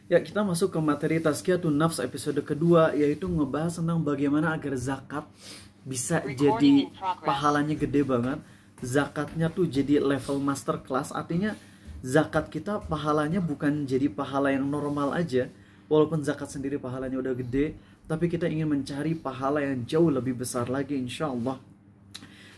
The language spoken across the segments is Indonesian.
Ya, kita masuk ke materi Tazkiyatun Nafs episode kedua, yaitu ngebahas tentang bagaimana agar zakat bisa jadi pahalanya gede banget. Zakatnya tuh jadi level master class, artinya zakat kita pahalanya bukan jadi pahala yang normal aja. Walaupun zakat sendiri pahalanya udah gede, tapi kita ingin mencari pahala yang jauh lebih besar lagi insya Allah.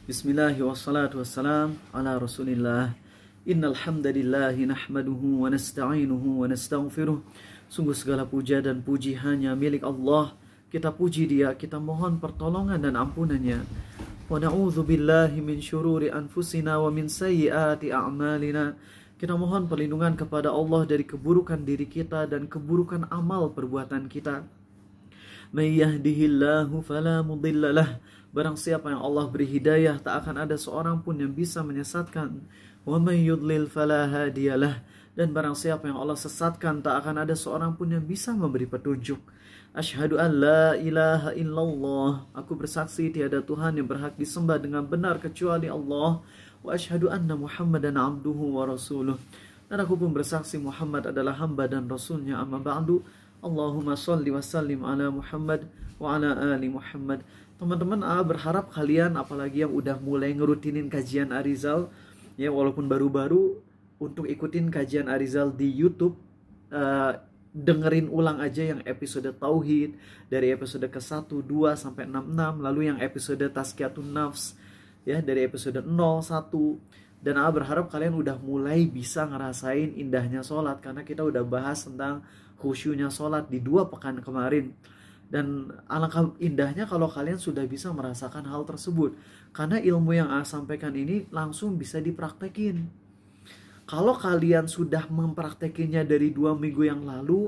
Bismillahirrahmanirrahim. Ala Rasulillah. Innal hamdalillahi nahmaduhu wa nasta'inuhu wa nastaghfiruh. Sungguh segala puja dan puji hanya milik Allah. Kita puji Dia, kita mohon pertolongan dan ampunannya. Wa na'udzu billahi min syururi anfusina wa min sayyiati a'malina. Kita mohon perlindungan kepada Allah dari keburukan diri kita dan keburukan amal perbuatan kita. May yahdihillahu fala mudhillalah. Barang siapa yang Allah beri hidayah, tak akan ada seorang pun yang bisa menyesatkan. Wa may yudlil fala hadiyalah. Dan barang siapa yang Allah sesatkan, tak akan ada seorang pun yang bisa memberi petunjuk. Asyhadu an la ilaha illallah. Aku bersaksi tiada Tuhan yang berhak disembah dengan benar kecuali Allah. Wa asyhadu anna Muhammadan abduhu wa rasuluh. Dan aku pun bersaksi Muhammad adalah hamba dan rasulnya. Amma ba'du. Allahumma sholli wa sallim ala Muhammad wa ala ali Muhammad. Teman-teman, berharap kalian, apalagi yang udah mulai ngerutinin kajian Arizal, ya walaupun baru-baru, untuk ikutin kajian Arizal di YouTube, dengerin ulang aja yang episode Tauhid dari episode ke-1, 2 sampai 66, lalu yang episode Tazkiyatun Nafs ya dari episode 0, 1. Dan berharap kalian udah mulai bisa ngerasain indahnya sholat, karena kita udah bahas tentang khusyunya sholat di 2 pekan kemarin. Dan alangkah indahnya kalau kalian sudah bisa merasakan hal tersebut, karena ilmu yang sampaikan ini langsung bisa dipraktekin. Kalau kalian sudah mempraktekinya dari 2 minggu yang lalu,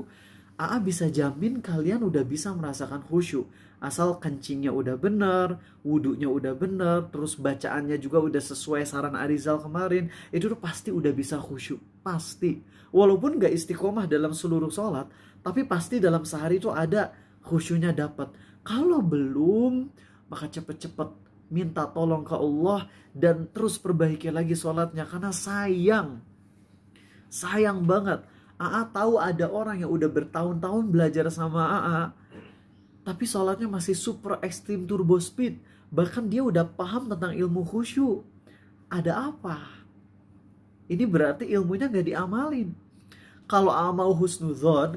bisa jamin kalian udah bisa merasakan khusyuk. Asal kencingnya udah bener, wudhunya udah bener, terus bacaannya juga udah sesuai saran Arizal kemarin, itu tuh pasti udah bisa khusyuk. Pasti. Walaupun gak istiqomah dalam seluruh sholat, tapi pasti dalam sehari itu ada khusyuknya dapat. Kalau belum, maka cepet-cepet minta tolong ke Allah dan terus perbaiki lagi sholatnya, karena sayang banget. Tahu ada orang yang udah bertahun-tahun belajar sama tapi sholatnya masih super ekstrim turbo speed, bahkan dia udah paham tentang ilmu khusyuk. Ada apa? Ini berarti ilmunya gak diamalin. Kalau mau husnudzon,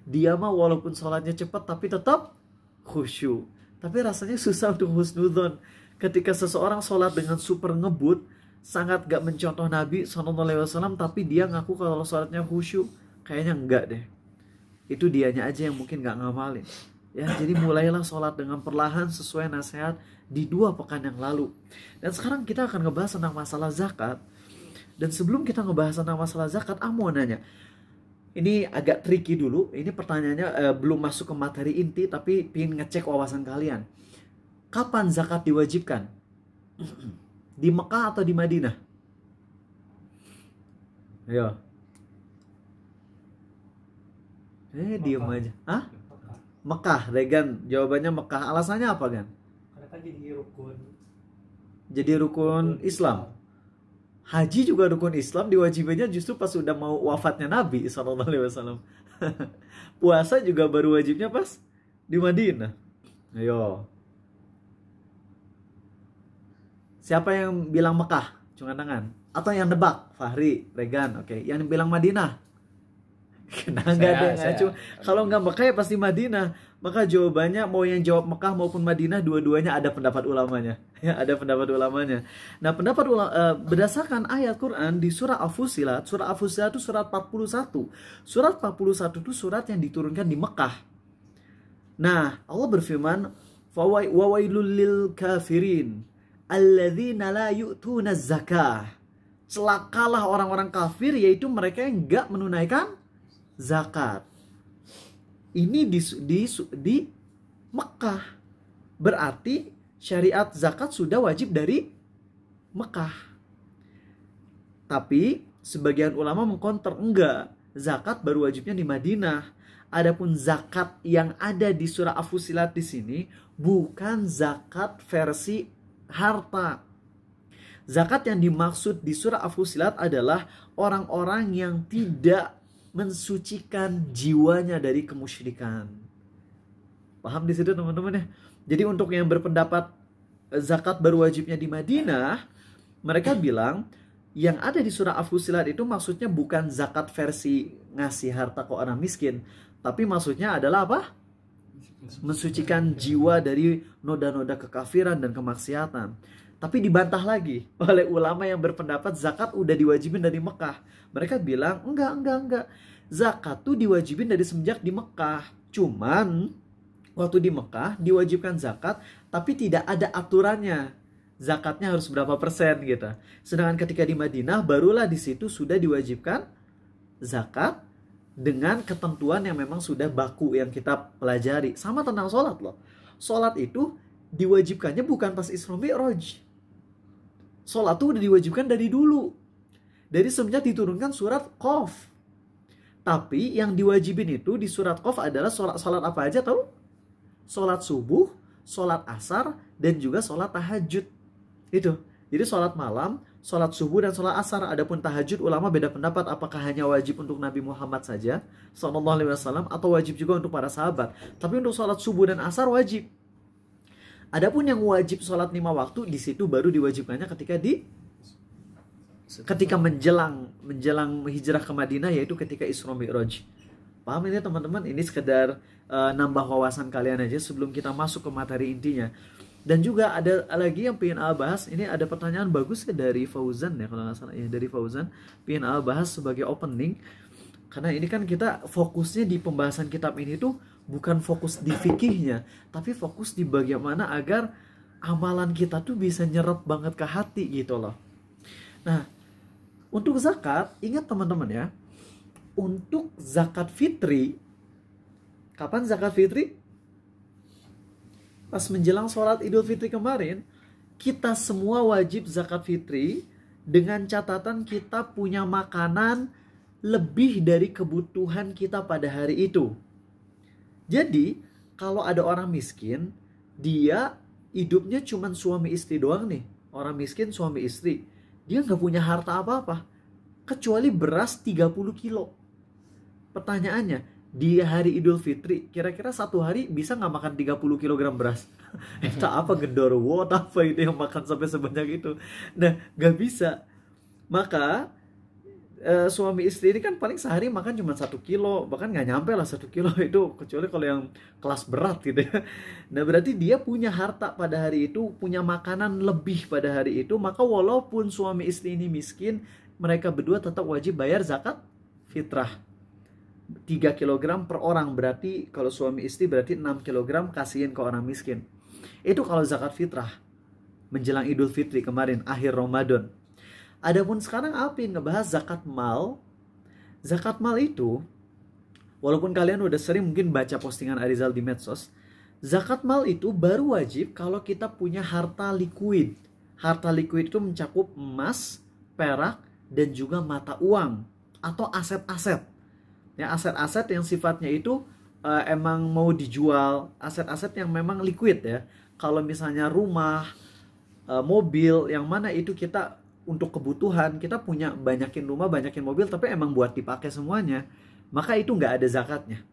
dia mah walaupun sholatnya cepat tapi tetap khusyuk. Tapi rasanya susah untuk husnudzon. Ketika seseorang sholat dengan super ngebut, sangat gak mencontoh Nabi SAW, tapi dia ngaku kalau sholatnya khusyuk, kayaknya enggak deh. Itu dianya aja yang mungkin gak ngamalin. Ya, jadi mulailah sholat dengan perlahan sesuai nasihat di 2 pekan yang lalu. Dan sekarang kita akan ngebahas tentang masalah zakat. Dan sebelum kita ngebahas tentang masalah zakat, mau nanya. Ini agak tricky dulu. Ini pertanyaannya belum masuk ke materi inti, tapi pengen ngecek wawasan kalian. Kapan zakat diwajibkan? Di Mekah atau di Madinah? Ayo. Diem aja. Mekah, Regan. Jawabannya Mekah. Alasannya apa, Gan? Karena kan jadi rukun. Jadi rukun Islam. Haji juga rukun Islam, diwajibannya justru pas sudah mau wafatnya Nabi SAW. Puasa juga baru wajibnya pas di Madinah. Ayo. Siapa yang bilang Mekah? Cuma tangan. Atau yang nebak? Fahri, Regan. Oke. Yang bilang Madinah? Kenapa nggak ada? Kalau nggak Mekah ya pasti Madinah. Maka jawabannya mau yang jawab Mekah maupun Madinah, dua-duanya ada pendapat ulamanya. Ya, ada pendapat ulamanya. Nah, berdasarkan ayat Quran di surah Al-Fusilat. Surah Al-Fusilat itu surat 41. Surat 41 itu surat yang diturunkan di Mekah. Nah, Allah berfirman, "Fawailul lil kafirin alladzina la yu'tuna zakah." Celakalah orang-orang kafir, yaitu mereka yang enggak menunaikan zakat. Ini di Mekah. Berarti syariat zakat sudah wajib dari Mekah. Tapi sebagian ulama mengkonter, enggak, zakat baru wajibnya di Madinah. Adapun zakat yang ada di surah Al-Fusilat di sini bukan zakat versi harta. Zakat yang dimaksud di surah Al-Fusilat adalah orang-orang yang tidak mensucikan jiwanya dari kemusyrikan. Paham di situ teman-teman ya? Jadi untuk yang berpendapat zakat baru wajibnya di Madinah, mereka bilang yang ada di surah Al-Fussilat itu maksudnya bukan zakat versi ngasih harta ke orang miskin, tapi maksudnya adalah apa? Mensucikan jiwa dari noda-noda kekafiran dan kemaksiatan. Tapi dibantah lagi oleh ulama yang berpendapat zakat udah diwajibin dari Mekah. Mereka bilang enggak. Zakat tuh diwajibin dari semenjak di Mekah. Cuman waktu di Mekah diwajibkan zakat, tapi tidak ada aturannya. Zakatnya harus berapa persen gitu. Sedangkan ketika di Madinah barulah di situ sudah diwajibkan zakat dengan ketentuan yang memang sudah baku yang kita pelajari. Sama tentang sholat loh. Sholat itu diwajibkannya bukan pas Isra Mi'raj. Sholat itu udah diwajibkan dari dulu. Dari semenjak diturunkan surat Qaf. Tapi yang diwajibin itu di surat Qaf adalah sholat apa aja tahu? Sholat subuh, sholat asar, dan juga sholat tahajud. Itu. Jadi sholat malam, sholat subuh, dan sholat asar. Adapun tahajud, ulama beda pendapat apakah hanya wajib untuk Nabi Muhammad saja SAW atau wajib juga untuk para sahabat. Tapi untuk sholat subuh dan asar wajib. Adapun yang wajib sholat 5 waktu, di situ baru diwajibkannya ketika menjelang hijrah ke Madinah, yaitu ketika Isra Mi'raj. Paham ini teman-teman? Ini sekedar nambah wawasan kalian aja sebelum kita masuk ke materi intinya. Dan juga ada lagi yang pengen bahas. Ini ada pertanyaan bagus dari Fauzan ya, kalau nggak salah ya, dari Fauzan pengen bahas sebagai opening. Karena ini kan kita fokusnya di pembahasan kitab ini tuh bukan fokus di fikihnya, tapi fokus di bagaimana agar amalan kita tuh bisa nyerap banget ke hati gitu loh. Nah, untuk zakat, ingat teman-teman ya, untuk zakat fitri, kapan zakat fitri? Pas menjelang sholat Idul Fitri kemarin, kita semua wajib zakat fitri dengan catatan kita punya makanan lebih dari kebutuhan kita pada hari itu. Jadi, kalau ada orang miskin, dia hidupnya cuma suami istri doang nih. Orang miskin suami istri. Dia nggak punya harta apa-apa. Kecuali beras 30 kilo. Pertanyaannya, di hari Idul Fitri, kira-kira satu hari bisa nggak makan 30 kg beras? Itu apa gendorwo, apa itu yang makan sampai sebanyak itu? Nah, nggak bisa. Maka suami istri ini kan paling sehari makan cuma 1 kilo, bahkan nggak nyampe lah 1 kilo itu, kecuali kalau yang kelas berat gitu ya. Nah berarti dia punya harta pada hari itu, punya makanan lebih pada hari itu, maka walaupun suami istri ini miskin, mereka berdua tetap wajib bayar zakat fitrah. 3 kg per orang, berarti kalau suami istri berarti 6 kg kasihin ke orang miskin. Itu kalau zakat fitrah menjelang Idul Fitri kemarin, akhir Ramadan. Adapun sekarang Alpin ngebahas zakat mal. Zakat mal itu, walaupun kalian udah sering mungkin baca postingan Arizal di medsos, zakat mal itu baru wajib kalau kita punya harta likuid. Harta likuid itu mencakup emas, perak, dan juga mata uang atau aset-aset. Ya, aset-aset yang sifatnya itu emang mau dijual, aset-aset yang memang liquid ya. Kalau misalnya rumah, mobil, yang mana itu kita untuk kebutuhan, kita punya banyakin rumah, banyakin mobil, tapi emang buat dipakai semuanya, maka itu nggak ada zakatnya.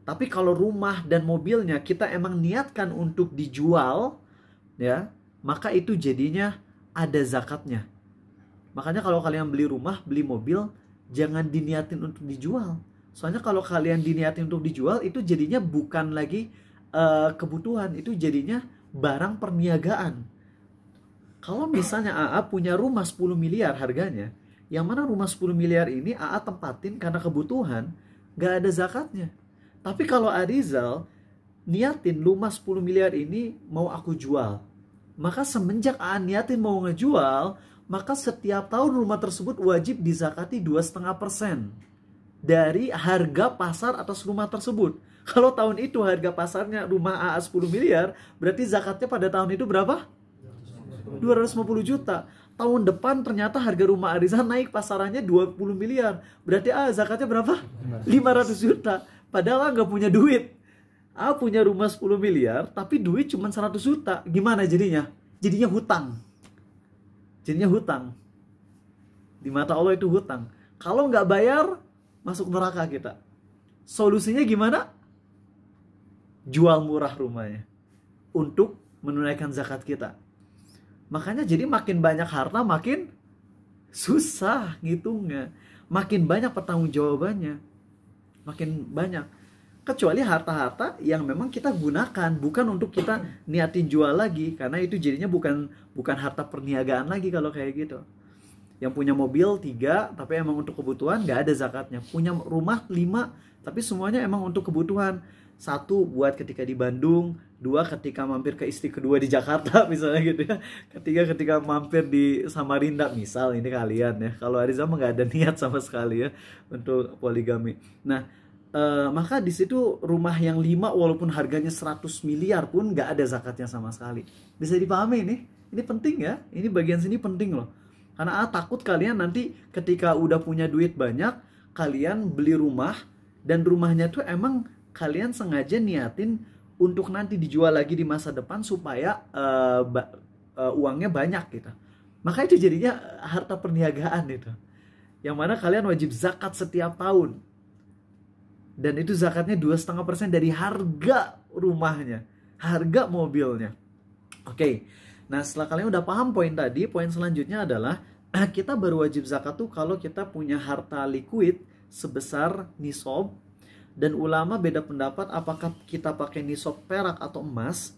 Tapi kalau rumah dan mobilnya kita emang niatkan untuk dijual, ya, maka itu jadinya ada zakatnya. Makanya kalau kalian beli rumah, beli mobil, jangan diniatin untuk dijual. Soalnya kalau kalian diniatin untuk dijual, itu jadinya bukan lagi kebutuhan, itu jadinya barang perniagaan. Kalau misalnya AA punya rumah 10 miliar harganya, yang mana rumah 10 miliar ini AA tempatin karena kebutuhan, gak ada zakatnya. Tapi kalau Arizal niatin rumah 10 miliar ini mau aku jual, maka semenjak AA niatin mau ngejual, maka setiap tahun rumah tersebut wajib dizakati 2,5% dari harga pasar atas rumah tersebut. Kalau tahun itu harga pasarnya rumah AA 10 miliar, berarti zakatnya pada tahun itu berapa? 250 juta. Tahun depan ternyata harga rumah Arizal naik pasarannya 20 miliar. Berarti zakatnya berapa? 500 juta. Padahal nggak punya duit. Punya rumah 10 miliar, tapi duit cuma 100 juta. Gimana jadinya? Jadinya hutang. Jadinya hutang. Di mata Allah itu hutang. Kalau nggak bayar, masuk neraka kita. Solusinya gimana? Jual murah rumahnya untuk menunaikan zakat kita. Makanya jadi makin banyak harta makin susah ngitungnya. Makin banyak pertanggungjawabannya. Makin banyak. Kecuali harta-harta yang memang kita gunakan, bukan untuk kita niatin jual lagi, karena itu jadinya bukan harta perniagaan lagi kalau kayak gitu. Yang punya mobil 3 tapi emang untuk kebutuhan, nggak ada zakatnya. Punya rumah 5 tapi semuanya emang untuk kebutuhan. 1 buat ketika di Bandung, 2 ketika mampir ke istri kedua di Jakarta misalnya gitu ya. 3 ketika mampir di Samarinda misal, ini kalian ya. Kalau Ariza mah nggak ada niat sama sekali ya untuk poligami. Nah, maka di situ rumah yang 5 walaupun harganya 100 miliar pun nggak ada zakatnya sama sekali. Bisa dipahami ini? Ini penting ya. Ini bagian sini penting loh. Karena takut kalian nanti ketika udah punya duit banyak, kalian beli rumah dan rumahnya tuh emang kalian sengaja niatin untuk nanti dijual lagi di masa depan supaya uangnya banyak gitu. Maka itu jadinya harta perniagaan itu. Yang mana kalian wajib zakat setiap tahun. Dan itu zakatnya 2,5% dari harga rumahnya, harga mobilnya. Oke. Nah, setelah kalian udah paham poin tadi, poin selanjutnya adalah kita baru wajib zakat tuh kalau kita punya harta liquid sebesar nisab. Dan ulama beda pendapat apakah kita pakai nisab perak atau emas.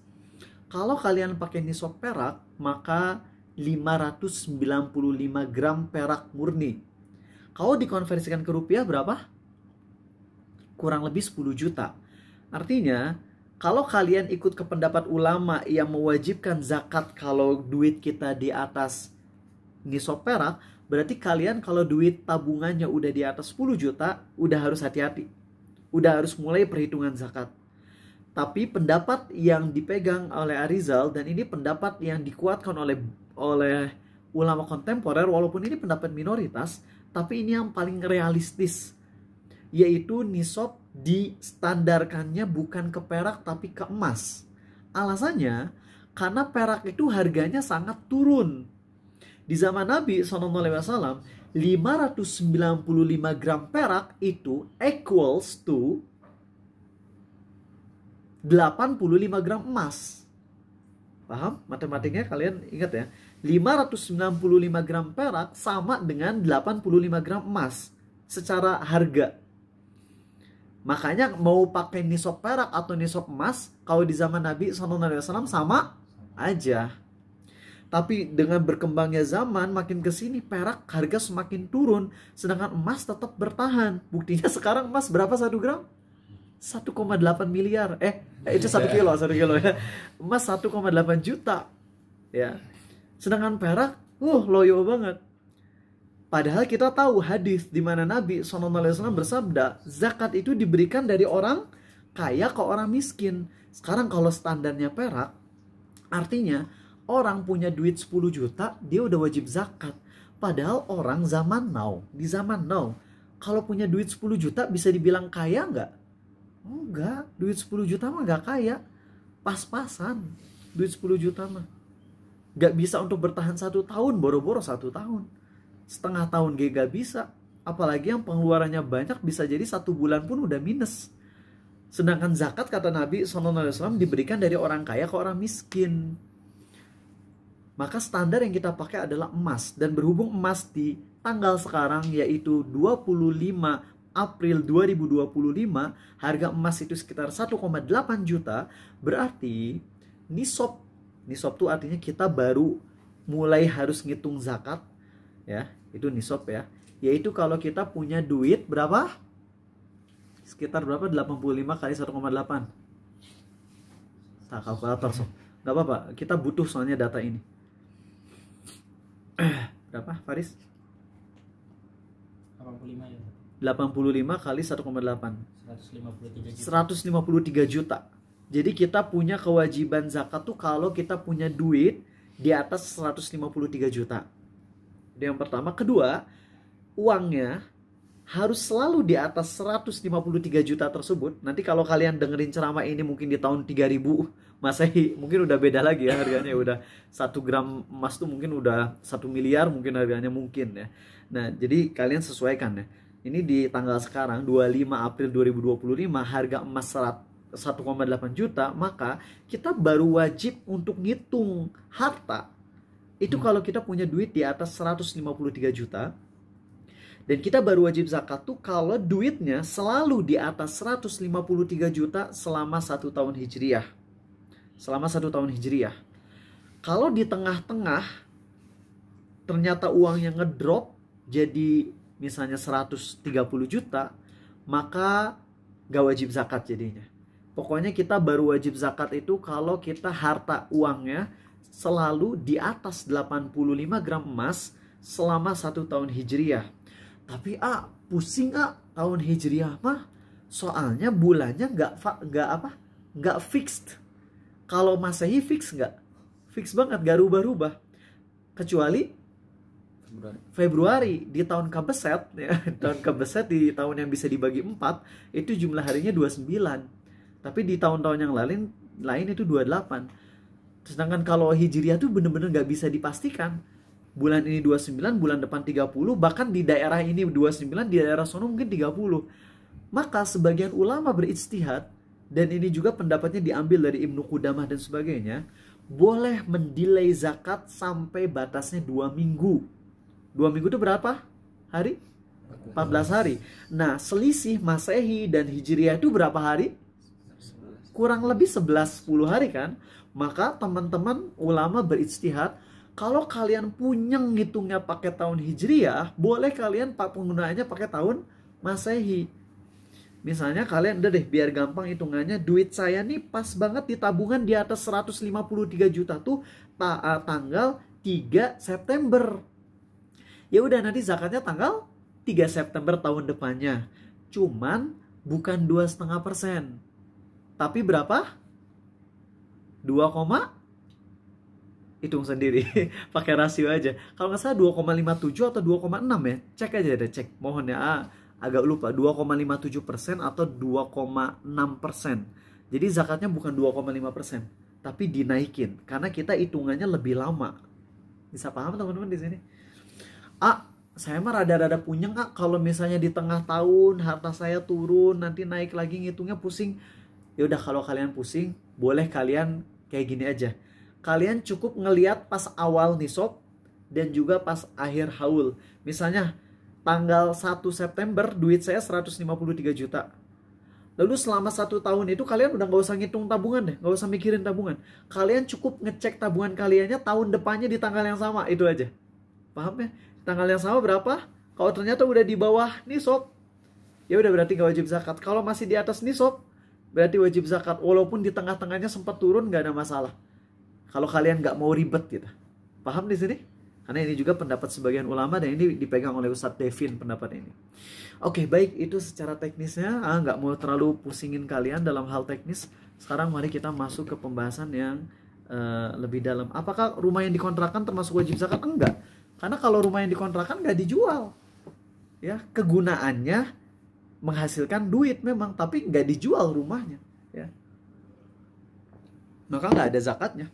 Kalau kalian pakai nisab perak, maka 595 gram perak murni. Kalau dikonversikan ke rupiah berapa? Kurang lebih 10 juta. Artinya, kalau kalian ikut ke pendapat ulama yang mewajibkan zakat kalau duit kita di atas nisab perak, berarti kalian kalau duit tabungannya udah di atas 10 juta, udah harus hati-hati. Udah harus mulai perhitungan zakat. Tapi pendapat yang dipegang oleh Arizal, dan ini pendapat yang dikuatkan oleh ulama kontemporer, walaupun ini pendapat minoritas, tapi ini yang paling realistis, yaitu nisab distandarkannya bukan ke perak tapi ke emas. Alasannya, karena perak itu harganya sangat turun. Di zaman Nabi SAW, 595 gram perak itu equals to 85 gram emas. Paham? Matematiknya kalian ingat ya. 595 gram perak sama dengan 85 gram emas secara harga. Makanya mau pakai nisab perak atau nisab emas, kalau di zaman Nabi SAW sama aja. Tapi dengan berkembangnya zaman, makin kesini perak harga semakin turun, sedangkan emas tetap bertahan. Buktinya sekarang emas berapa 1 gram? 1,8 miliar. Itu 1 kilo ya. Emas 1,8 juta. Ya. Sedangkan perak, loyo banget. Padahal kita tahu hadis di mana Nabi SAW bersabda, zakat itu diberikan dari orang kaya ke orang miskin. Sekarang kalau standarnya perak, artinya orang punya duit 10 juta, dia udah wajib zakat. Padahal orang di zaman now, kalau punya duit 10 juta bisa dibilang kaya nggak? Enggak, duit 10 juta mah nggak kaya. Pas-pasan, duit 10 juta mah. Nggak bisa untuk bertahan 1 tahun, boro-boro 1 tahun. Setengah tahun gak bisa. Apalagi yang pengeluarannya banyak, bisa jadi 1 bulan pun udah minus. Sedangkan zakat, kata Nabi SAW, diberikan dari orang kaya ke orang miskin. Maka standar yang kita pakai adalah emas. Dan berhubung emas di tanggal sekarang yaitu 25 April 2025, harga emas itu sekitar 1,8 juta, berarti nisab itu artinya kita baru mulai harus ngitung zakat, ya, itu nisab ya. Yaitu kalau kita punya duit berapa? Sekitar berapa? 85 kali 1,8. Kalkulator so. Gak apa-apa, kita butuh soalnya data ini. Berapa, Faris? 85 ya. 85 kali 1,8. 153 juta. Jadi kita punya kewajiban zakat tuh kalau kita punya duit di atas 153 juta. Itu yang pertama. Kedua, uangnya harus selalu di atas 153 juta tersebut. Nanti kalau kalian dengerin ceramah ini mungkin di tahun 3000 Masehi, mungkin udah beda lagi ya harganya. Udah 1 gram emas tuh mungkin udah 1 miliar mungkin harganya mungkin ya. Nah, jadi kalian sesuaikan ya. ini di tanggal sekarang 25 April 2025 harga emas 1,8 juta, maka kita baru wajib untuk ngitung harta itu kalau kita punya duit di atas 153 juta. Dan kita baru wajib zakat tuh kalau duitnya selalu di atas 153 juta selama 1 tahun Hijriah. Selama 1 tahun Hijriah. Kalau di tengah-tengah ternyata uangnya ngedrop jadi misalnya 130 juta, maka gak wajib zakat jadinya. Pokoknya kita baru wajib zakat itu kalau kita harta uangnya selalu di atas 85 gram emas selama 1 tahun Hijriah. Tapi pusing tahun Hijriah mah soalnya bulannya nggak fixed. Kalau Masehi fix nggak? Fix banget, gak rubah-rubah. Kecuali Februari di tahun Kabeset ya, tahun Kabeset di tahun yang bisa dibagi 4 itu jumlah harinya 29. Tapi di tahun-tahun yang lain itu 28. Sedangkan kalau Hijriah tuh bener-bener gak bisa dipastikan. Bulan ini 29, bulan depan 30, bahkan di daerah ini 29, di daerah sono mungkin 30. Maka sebagian ulama berijtihad, dan ini juga pendapatnya diambil dari Ibnu Qudamah dan sebagainya, boleh mendelay zakat sampai batasnya 2 minggu. 2 minggu itu berapa hari? 14 hari. Nah, selisih Masehi dan Hijriah itu berapa hari? Kurang lebih 11-10 hari kan. Maka teman-teman ulama berijtihad, kalau kalian punya ngitungnya pakai tahun Hijriah, boleh kalian penggunaannya pakai tahun Masehi. Misalnya kalian udah deh, biar gampang hitungannya, duit saya nih pas banget di tabungan di atas 153 juta tuh tanggal 3 September. Ya udah, nanti zakatnya tanggal 3 September tahun depannya. Cuman bukan 2,5%. Tapi berapa? 2, hitung sendiri. Pakai rasio aja. Kalau nggak salah 2,57 atau 2,6 ya. Cek aja deh, cek. Mohon ya, agak lupa. 2,57% atau 2,6%. Jadi zakatnya bukan 2,5%. Tapi dinaikin. Karena kita hitungannya lebih lama. Bisa paham teman-teman di sini? Saya mah rada-rada punyeng kalau misalnya di tengah tahun harta saya turun, nanti naik lagi ngitungnya pusing. Ya udah, kalau kalian pusing, boleh kalian kayak gini aja. Kalian cukup ngelihat pas awal nisab dan juga pas akhir haul. Misalnya tanggal 1 September duit saya 153 juta. Lalu selama 1 tahun itu kalian udah gak usah ngitung tabungan deh, gak usah mikirin tabungan. Kalian cukup ngecek tabungan kaliannya tahun depannya di tanggal yang sama, itu aja. Paham ya? Tanggal yang sama berapa? Kalau ternyata udah di bawah nisab, ya udah berarti gak wajib zakat. Kalau masih di atas nisab, berarti wajib zakat. Walaupun di tengah-tengahnya sempat turun, gak ada masalah. Kalau kalian gak mau ribet gitu. Paham di sini? Karena ini juga pendapat sebagian ulama dan ini dipegang oleh Ustadz Devin pendapat ini. Oke, baik, itu secara teknisnya. Gak mau terlalu pusingin kalian dalam hal teknis. Sekarang mari kita masuk ke pembahasan yang lebih dalam. Apakah rumah yang dikontrakan termasuk wajib zakat? Enggak. Karena kalau rumah yang dikontrakan gak dijual. Ya, kegunaannya menghasilkan duit memang, tapi nggak dijual rumahnya, ya. Maka nggak ada zakatnya.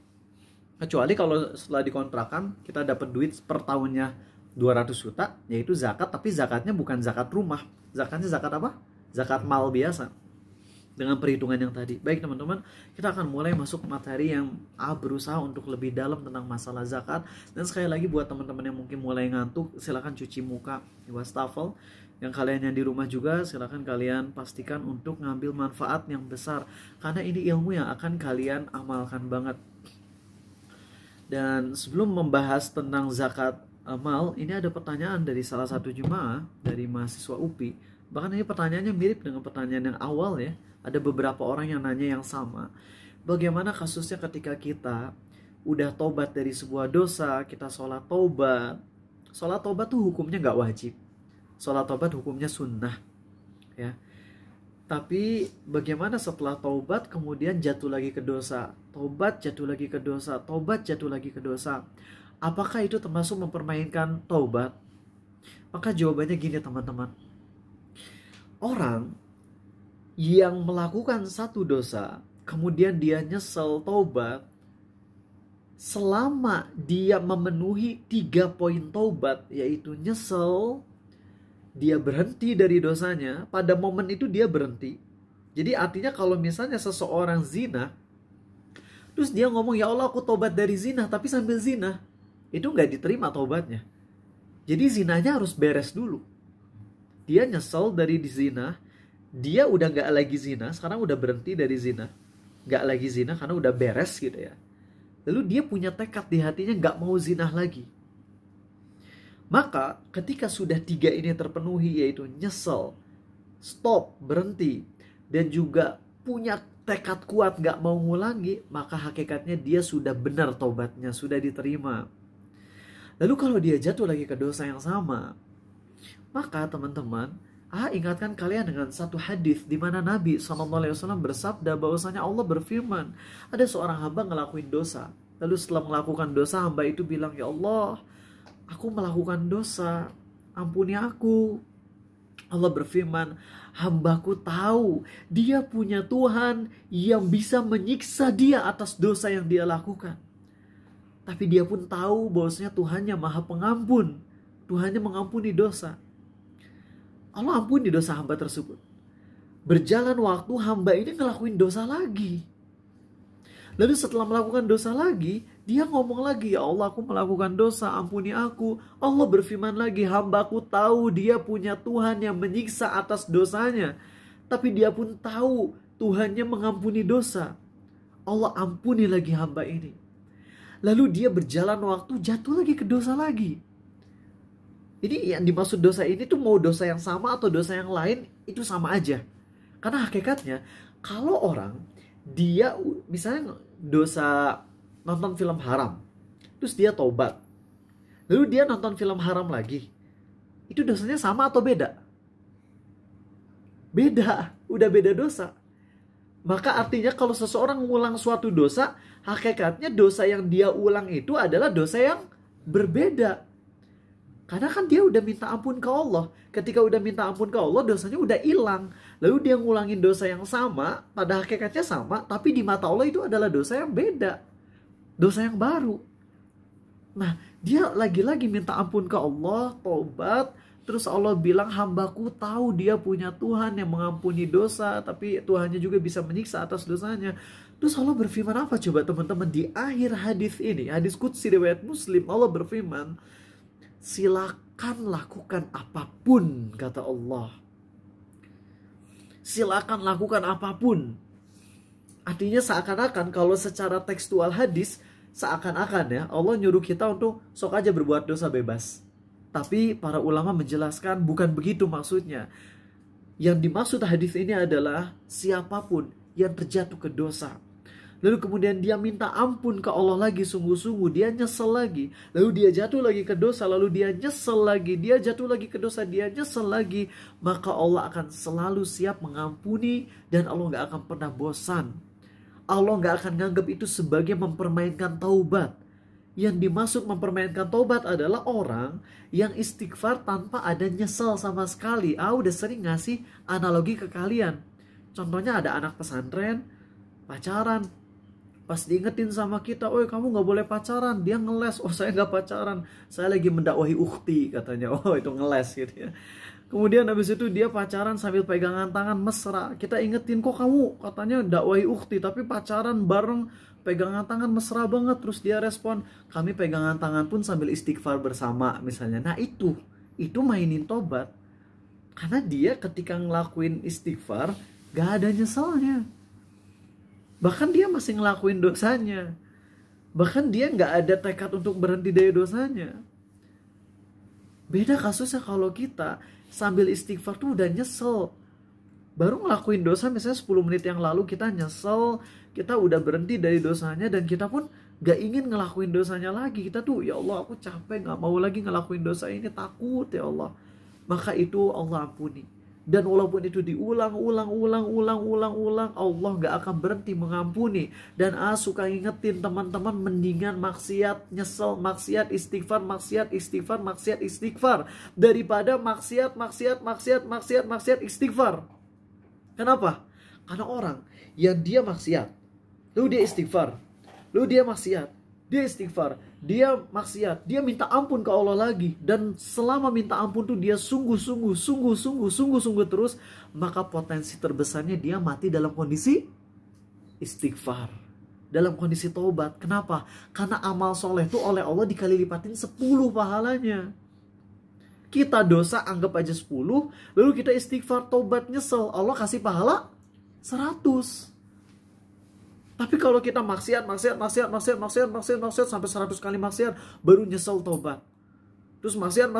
Kecuali kalau setelah dikontrakan kita dapat duit per tahunnya 200 juta, yaitu zakat, tapi zakatnya bukan zakat rumah. Zakatnya zakat apa? Zakat mal biasa. Dengan perhitungan yang tadi. Baik teman-teman, kita akan mulai masuk materi yang berusaha untuk lebih dalam tentang masalah zakat. Dan sekali lagi buat teman-teman yang mungkin mulai ngantuk, silakan cuci muka di wastafel. Yang kalian yang di rumah juga, silakan kalian pastikan untuk ngambil manfaat yang besar. Karena ini ilmu yang akan kalian amalkan banget. Dan sebelum membahas tentang zakat mal, ini ada pertanyaan dari salah satu jemaah, dari mahasiswa UPI. Bahkan ini pertanyaannya mirip dengan pertanyaan yang awal ya. Ada beberapa orang yang nanya yang sama. Bagaimana kasusnya ketika kita udah tobat dari sebuah dosa, kita sholat tobat. Sholat tobat tuh hukumnya gak wajib. Sholat tobat hukumnya sunnah. Ya. Tapi bagaimana setelah tobat kemudian jatuh lagi ke dosa. Tobat jatuh lagi ke dosa. Tobat jatuh lagi ke dosa. Apakah itu termasuk mempermainkan tobat? Maka jawabannya gini teman-teman. Orang yang melakukan satu dosa, kemudian dia nyesel tobat, selama dia memenuhi 3 poin tobat, yaitu nyesel, dia berhenti dari dosanya, pada momen itu dia berhenti. Jadi artinya kalau misalnya seseorang zina, terus dia ngomong, ya Allah aku tobat dari zina, tapi sambil zina, itu nggak diterima tobatnya. Jadi zinanya harus beres dulu. Dia nyesel dari zina, dia udah nggak lagi zina, sekarang udah berhenti dari zina, nggak lagi zina karena udah beres gitu ya. Lalu dia punya tekad di hatinya nggak mau zina lagi. Maka ketika sudah 3 ini terpenuhi, yaitu nyesel, stop, berhenti, dan juga punya tekad kuat nggak mau ngulangi, maka hakikatnya dia sudah benar tobatnya, sudah diterima. Lalu kalau dia jatuh lagi ke dosa yang sama, maka teman-teman, ingatkan kalian dengan satu hadis di mana Nabi SAW bersabda bahwasanya Allah berfirman, ada seorang hamba ngelakuin dosa. Lalu setelah melakukan dosa, hamba itu bilang, ya Allah, aku melakukan dosa, ampuni aku. Allah berfirman, hambaku tahu dia punya Tuhan yang bisa menyiksa dia atas dosa yang dia lakukan. Tapi dia pun tahu bahwasanya Tuhannya Maha Pengampun. Tuhannya mengampuni dosa. Allah ampuni dosa hamba tersebut. Berjalan waktu, hamba ini ngelakuin dosa lagi. Lalu setelah melakukan dosa lagi, dia ngomong lagi, ya Allah aku melakukan dosa, ampuni aku. Allah berfirman lagi, hambaku tahu dia punya Tuhan yang menyiksa atas dosanya. Tapi dia pun tahu Tuhannya mengampuni dosa. Allah ampuni lagi hamba ini. Lalu dia berjalan waktu, jatuh lagi ke dosa lagi. Ini yang dimaksud dosa ini tuh mau dosa yang sama atau dosa yang lain, itu sama aja. Karena hakikatnya, kalau orang, dia misalnya dosa nonton film haram, terus dia tobat, lalu dia nonton film haram lagi, itu dosanya sama atau beda? Beda, udah beda dosa. Maka artinya kalau seseorang mengulang suatu dosa, hakikatnya dosa yang dia ulang itu adalah dosa yang berbeda. Karena kan dia udah minta ampun ke Allah. Ketika udah minta ampun ke Allah, dosanya udah hilang. Lalu dia ngulangin dosa yang sama, pada hakikatnya sama, tapi di mata Allah itu adalah dosa yang beda. Dosa yang baru. Nah, dia lagi-lagi minta ampun ke Allah, tobat. Terus Allah bilang, hambaku tahu dia punya Tuhan yang mengampuni dosa, tapi Tuhannya juga bisa menyiksa atas dosanya. Terus Allah berfirman apa coba teman-teman? Di akhir hadis ini, hadis qudsi riwayat Muslim, Allah berfirman, silakan lakukan apapun, kata Allah. Silakan lakukan apapun. Artinya seakan-akan kalau secara tekstual hadis, seakan-akan ya Allah nyuruh kita untuk sok aja berbuat dosa bebas. Tapi para ulama menjelaskan bukan begitu maksudnya. Yang dimaksud hadis ini adalah siapapun yang terjatuh ke dosa, lalu kemudian dia minta ampun ke Allah lagi sungguh-sungguh, dia nyesel lagi, lalu dia jatuh lagi ke dosa, lalu dia nyesel lagi, dia jatuh lagi ke dosa, dia nyesel lagi, maka Allah akan selalu siap mengampuni dan Allah gak akan pernah bosan. Allah gak akan nganggap itu sebagai mempermainkan taubat. Yang dimaksud mempermainkan taubat adalah orang yang istighfar tanpa ada nyesel sama sekali. Udah sering ngasih analogi ke kalian. Contohnya ada anak pesantren, pacaran. Pas diingetin sama kita, "Oi, kamu gak boleh pacaran." Dia ngeles, "Oh, saya gak pacaran, saya lagi mendakwahi ukhti," katanya. Oh, itu ngeles gitu ya. Kemudian habis itu dia pacaran sambil pegangan tangan mesra. Kita ingetin, "Kok kamu katanya dakwahi ukhti tapi pacaran bareng pegangan tangan mesra banget." Terus dia respon, "Kami pegangan tangan pun sambil istighfar bersama," misalnya. Nah, itu mainin tobat. Karena dia ketika ngelakuin istighfar gak ada nyeselnya. Bahkan dia masih ngelakuin dosanya. Bahkan dia gak ada tekad untuk berhenti dari dosanya. Beda kasusnya kalau kita sambil istighfar tuh udah nyesel. Baru ngelakuin dosa misalnya 10 menit yang lalu kita nyesel, kita udah berhenti dari dosanya dan kita pun gak ingin ngelakuin dosanya lagi. Kita tuh, ya Allah aku capek, gak mau lagi ngelakuin dosa ini, takut ya Allah. Maka itu Allah ampuni. Dan walaupun itu diulang, Allah gak akan berhenti mengampuni. Dan suka ingetin teman-teman, mendingan maksiat, nyesel, maksiat, istighfar, daripada maksiat, istighfar. Kenapa? Karena orang yang dia maksiat, lalu dia istighfar, lalu dia maksiat, dia istighfar, dia maksiat, dia minta ampun ke Allah lagi, dan selama minta ampun tuh dia sungguh-sungguh terus, maka potensi terbesarnya dia mati dalam kondisi istighfar, dalam kondisi taubat. Kenapa? Karena amal soleh tuh oleh Allah dikali lipatin 10 pahalanya. Kita dosa anggap aja 10, lalu kita istighfar, taubat, nyesel, Allah kasih pahala 100. Tapi kalau kita maksiat sampai 100 kali maksiat, baru nyesel tobat. Terus maksiat,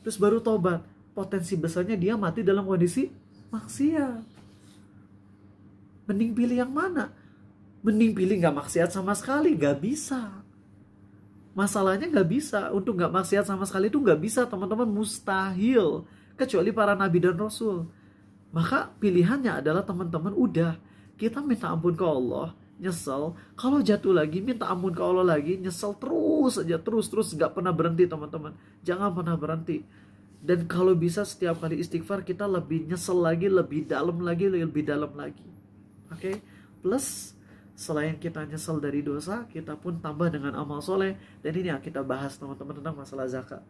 terus baru tobat. Potensi besarnya dia mati dalam kondisi maksiat. Mending pilih yang mana? Mending pilih gak maksiat sama sekali. Gak bisa. Masalahnya gak bisa. Untuk gak maksiat sama sekali itu gak bisa, teman-teman. Mustahil. Kecuali para nabi dan rasul. Maka pilihannya adalah teman-teman udah, kita minta ampun ke Allah, nyesel, kalau jatuh lagi minta ampun ke Allah lagi, nyesel terus aja, terus gak pernah berhenti teman-teman. Jangan pernah berhenti. Dan kalau bisa setiap kali istighfar kita lebih nyesel lagi, lebih dalam lagi. Oke? Plus selain kita nyesel dari dosa, kita pun tambah dengan amal soleh. Dan ini yang kita bahas teman-teman tentang masalah zakat.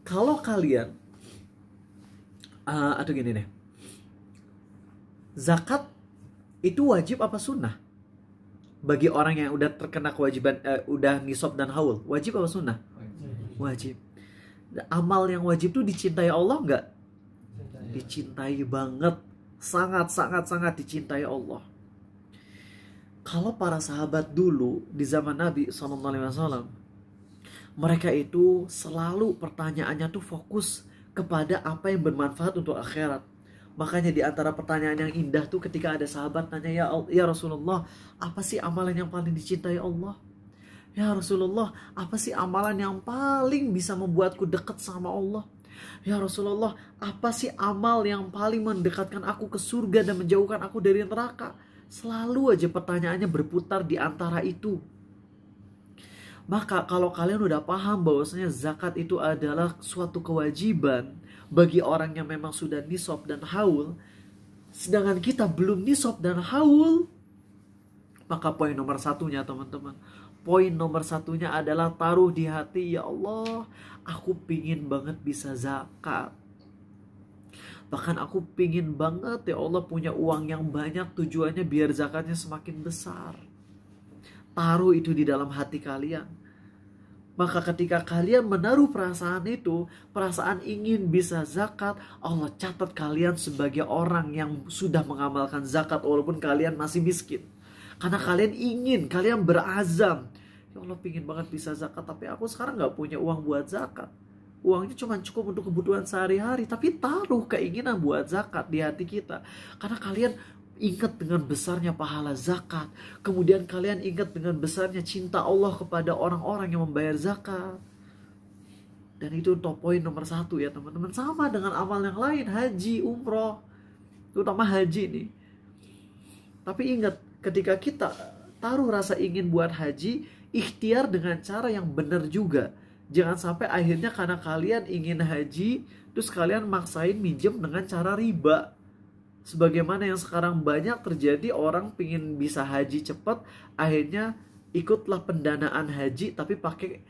Kalau kalian atau gini deh, zakat itu wajib apa sunnah? Bagi orang yang udah terkena kewajiban, udah nisab dan haul, wajib apa sunnah? Wajib. Amal yang wajib tuh dicintai Allah nggak? Dicintai banget, sangat dicintai Allah. Kalau para sahabat dulu di zaman Nabi SAW, mereka itu selalu pertanyaannya tuh fokus kepada apa yang bermanfaat untuk akhirat. Makanya di antara pertanyaan yang indah tuh ketika ada sahabat tanya, ya Rasulullah, apa sih amalan yang paling dicintai Allah? Ya Rasulullah, apa sih amalan yang paling bisa membuatku dekat sama Allah? Ya Rasulullah, apa sih amal yang paling mendekatkan aku ke surga dan menjauhkan aku dari neraka? Selalu aja pertanyaannya berputar di antara itu. Maka kalau kalian udah paham bahwasanya zakat itu adalah suatu kewajiban bagi orang yang memang sudah nisab dan haul, sedangkan kita belum nisab dan haul, maka poin nomor satunya teman-teman, poin nomor satunya adalah taruh di hati, ya Allah, aku pingin banget bisa zakat. Bahkan aku pingin banget ya Allah punya uang yang banyak, tujuannya biar zakatnya semakin besar. Taruh itu di dalam hati kalian. Maka ketika kalian menaruh perasaan itu, perasaan ingin bisa zakat, Allah catat kalian sebagai orang yang sudah mengamalkan zakat walaupun kalian masih miskin. Karena kalian ingin, kalian berazam, ya Allah pingin banget bisa zakat, tapi aku sekarang gak punya uang buat zakat. Uangnya cuma cukup untuk kebutuhan sehari-hari, tapi taruh keinginan buat zakat di hati kita. Karena kalian ingat dengan besarnya pahala zakat. Kemudian kalian ingat dengan besarnya cinta Allah kepada orang-orang yang membayar zakat. Dan itu top poin nomor satu ya teman-teman. Sama dengan amal yang lain, haji, umroh, terutama haji nih. Tapi ingat, ketika kita taruh rasa ingin buat haji, ikhtiar dengan cara yang benar juga. Jangan sampai akhirnya karena kalian ingin haji, terus kalian maksain minjem dengan cara riba. Sebagaimana yang sekarang banyak terjadi, orang pingin bisa haji cepat, akhirnya ikutlah pendanaan haji tapi pakai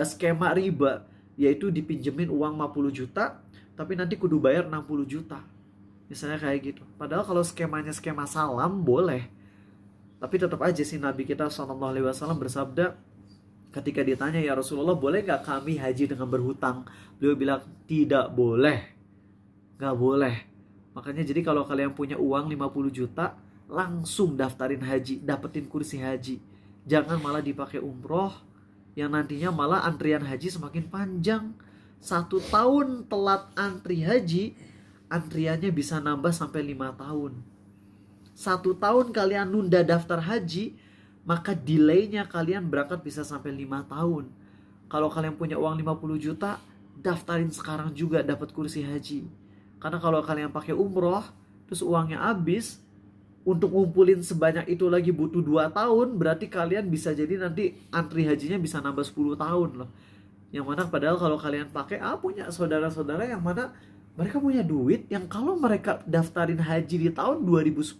skema riba, yaitu dipinjemin uang 50 juta tapi nanti kudu bayar 60 juta. Misalnya kayak gitu. Padahal kalau skemanya skema salam boleh. Tapi tetap aja sih Nabi kita SAW bersabda, ketika ditanya, ya Rasulullah, boleh gak kami haji dengan berhutang? Beliau bilang, tidak boleh. Gak boleh. Makanya jadi kalau kalian punya uang 50 juta, langsung daftarin haji, dapetin kursi haji. Jangan malah dipakai umroh, yang nantinya malah antrian haji semakin panjang. 1 tahun telat antri haji, antriannya bisa nambah sampai 5 tahun. 1 tahun kalian nunda daftar haji, maka delaynya kalian berangkat bisa sampai 5 tahun. Kalau kalian punya uang 50 juta, daftarin sekarang juga dapat kursi haji. Karena kalau kalian pakai umroh, terus uangnya habis, untuk ngumpulin sebanyak itu lagi butuh 2 tahun, berarti kalian bisa jadi nanti antri hajinya bisa nambah 10 tahun loh. Yang mana padahal kalau kalian pakai, punya saudara-saudara yang mana mereka punya duit, yang kalau mereka daftarin haji di tahun 2010,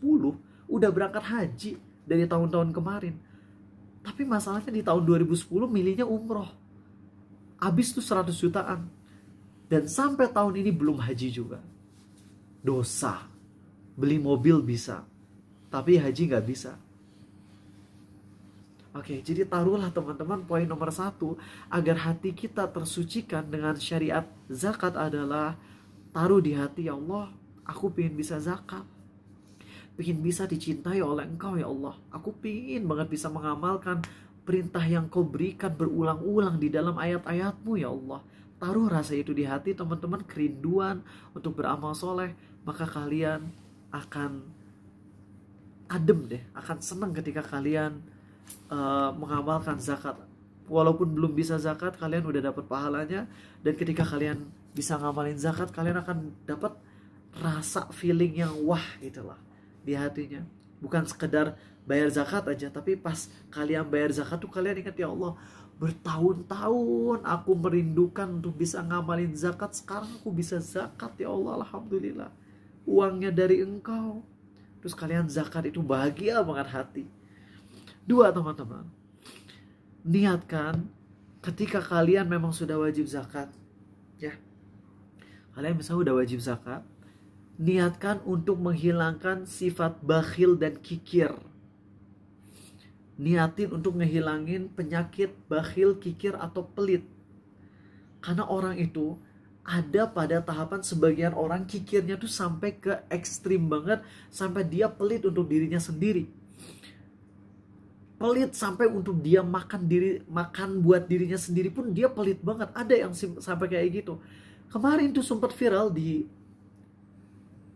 udah berangkat haji dari tahun-tahun kemarin. Tapi masalahnya di tahun 2010 milihnya umroh. Habis tuh 100 jutaan. Dan sampai tahun ini belum haji juga. Dosa. Beli mobil bisa, tapi haji nggak bisa. Oke, jadi taruhlah teman-teman poin nomor 1 agar hati kita tersucikan dengan syariat zakat adalah taruh di hati, ya Allah, aku pengen bisa zakat. Pengen bisa dicintai oleh Engkau, ya Allah. Aku pengen banget bisa mengamalkan perintah yang Kau berikan berulang-ulang di dalam ayat-ayat-Mu, ya Allah. Taruh rasa itu di hati teman-teman, kerinduan untuk beramal soleh, maka kalian akan adem deh, akan senang ketika kalian mengamalkan zakat. Walaupun belum bisa zakat, kalian udah dapat pahalanya. Dan ketika kalian bisa ngamalin zakat, kalian akan dapat rasa feeling yang wah gitu lah di hatinya. Bukan sekedar bayar zakat aja, tapi pas kalian bayar zakat tuh kalian ingat, ya Allah, bertahun-tahun aku merindukan untuk bisa ngamalin zakat. Sekarang aku bisa zakat, ya Allah, alhamdulillah. Uangnya dari Engkau. Terus kalian zakat itu bahagia banget hati. 2 teman-teman, niatkan ketika kalian memang sudah wajib zakat, ya, kalian misalnya udah wajib zakat, niatkan untuk menghilangkan sifat bakhil dan kikir. Niatin untuk ngehilangin penyakit bakhil, kikir, atau pelit. Karena orang itu ada pada tahapan sebagian orang kikirnya tuh sampai ke ekstrim banget, sampai dia pelit untuk dirinya sendiri. Pelit sampai untuk dia makan buat dirinya sendiri pun dia pelit banget. Ada yang sampai kayak gitu. Kemarin tuh sempat viral di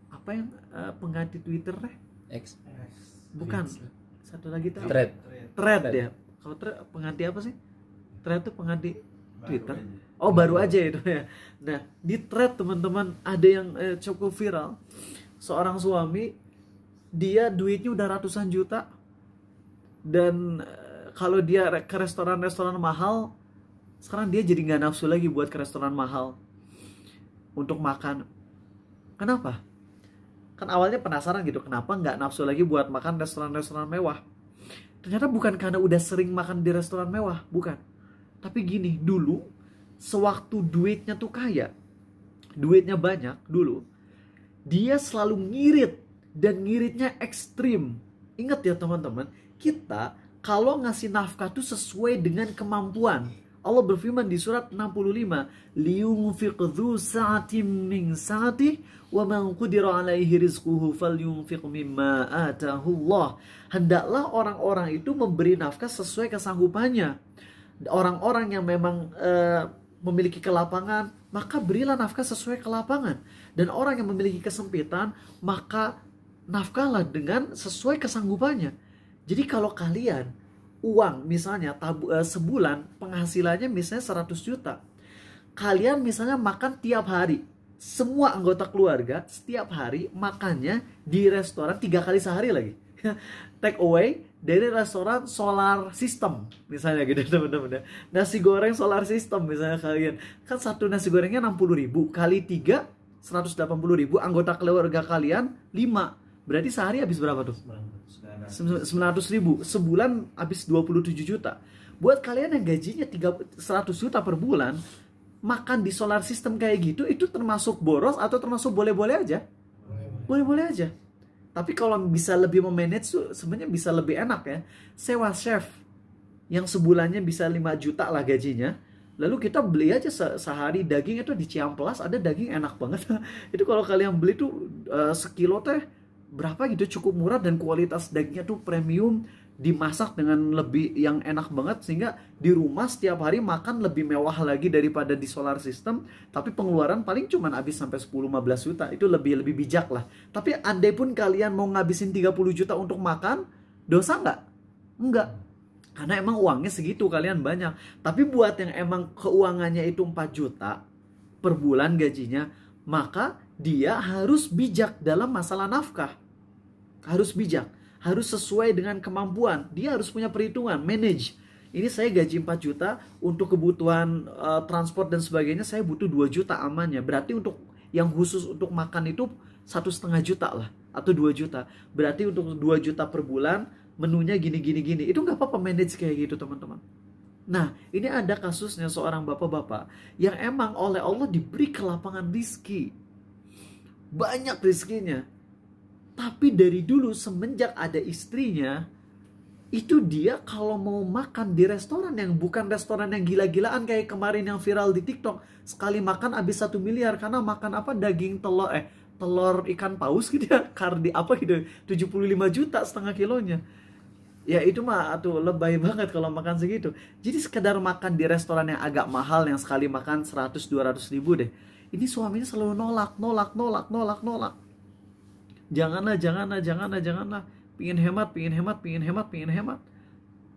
apa yang pengganti Twitter deh? X. Bukan. Satu lagi tuh. Thread ya. Kalau thread pengganti apa sih? Thread tuh pengganti Twitter. Oh, baru aja itu ya. Nah, di thread teman-teman ada yang cukup viral. Seorang suami, dia duitnya udah ratusan juta. Dan kalau dia ke restoran-restoran mahal, sekarang dia jadi nggak nafsu lagi buat ke restoran mahal untuk makan. Kenapa? Kan awalnya penasaran gitu, kenapa nggak nafsu lagi buat makan restoran-restoran mewah. Ternyata bukan karena udah sering makan di restoran mewah, bukan. Tapi gini, dulu sewaktu duitnya tuh kaya, duitnya banyak dulu, dia selalu ngirit, dan ngiritnya ekstrim. Ingat ya teman-teman, kita kalau ngasih nafkah tuh sesuai dengan kemampuan. Allah berfirman di surat 65, liyunfiq dzu sa'atin min sa'atih wa man qudira 'alaihi rizquhu falyunfiq mimma atahu Allah. Hendaklah orang-orang itu memberi nafkah sesuai kesanggupannya. Orang-orang yang memang memiliki kelapangan, maka berilah nafkah sesuai kelapangan. Dan orang yang memiliki kesempitan, maka nafkahlah dengan sesuai kesanggupannya. Jadi kalau kalian uang misalnya sebulan penghasilannya misalnya 100 juta. Kalian misalnya makan tiap hari. Semua anggota keluarga setiap hari makannya di restoran 3 kali sehari lagi. Take away dari restoran Solar System misalnya gitu teman-teman. Nasi goreng Solar System misalnya kalian. Kan satu nasi gorengnya 60.000 kali 3 180.000, anggota keluarga kalian 5. Berarti sehari habis berapa tuh? 900.000. Sebulan habis 27 juta. Buat kalian yang gajinya 100 juta per bulan, makan di Solar System kayak gitu, itu termasuk boros atau termasuk boleh-boleh aja? Boleh-boleh aja. Tapi kalau bisa lebih memanage tuh sebenarnya bisa lebih enak ya. Sewa chef yang sebulannya bisa 5 juta lah gajinya. Lalu kita beli aja sehari daging itu di Ciamplas ada daging enak banget. Itu kalau kalian beli tuh sekilo teh berapa gitu, cukup murah, dan kualitas dagingnya tuh premium, dimasak dengan lebih yang enak banget, sehingga di rumah setiap hari makan lebih mewah lagi daripada di Solar System. Tapi pengeluaran paling cuman habis sampai 10-15 juta. Itu lebih bijak lah. Tapi andai pun kalian mau ngabisin 30 juta untuk makan, dosa nggak? Enggak. Karena emang uangnya segitu, kalian banyak. Tapi buat yang emang keuangannya itu 4 juta per bulan gajinya, maka dia harus bijak dalam masalah nafkah. Harus bijak, harus sesuai dengan kemampuan. Dia harus punya perhitungan, manage. Ini saya gaji 4 juta, untuk kebutuhan transport dan sebagainya saya butuh 2 juta amannya. Berarti untuk yang khusus untuk makan itu 1,5 juta lah. atau 2 juta. Berarti untuk 2 juta per bulan, menunya gini. Itu nggak apa-apa manage kayak gitu teman-teman. Nah, ini ada kasusnya seorang bapak-bapak yang emang oleh Allah diberi kelapangan rizki. Banyak rizkinya. Tapi dari dulu semenjak ada istrinya, itu dia kalau mau makan di restoran yang bukan restoran yang gila-gilaan kayak kemarin yang viral di TikTok. Sekali makan habis 1 miliar karena makan apa daging telur ikan paus gitu ya. Kardi apa gitu, 75 juta setengah kilonya. Ya itu mah tuh lebay banget kalau makan segitu. Jadi sekedar makan di restoran yang agak mahal yang sekali makan 100-200 ribu deh. Ini suaminya selalu nolak. Janganlah. Pingin hemat.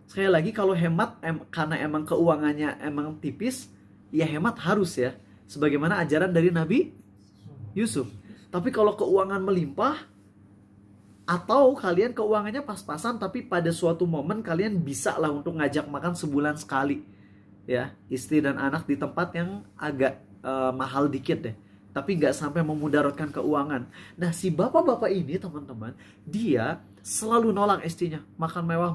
Sekali lagi kalau hemat karena emang keuangannya emang tipis, ya hemat harus ya. Sebagaimana ajaran dari Nabi Yusuf. Tapi kalau keuangan melimpah, atau kalian keuangannya pas-pasan tapi pada suatu momen kalian bisa lah untuk ngajak makan sebulan sekali. Ya, istri dan anak di tempat yang agak mahal dikit deh. Tapi nggak sampai memudaratkan keuangan. Nah, si bapak-bapak ini teman-teman, dia selalu nolak istrinya. Makan mewah.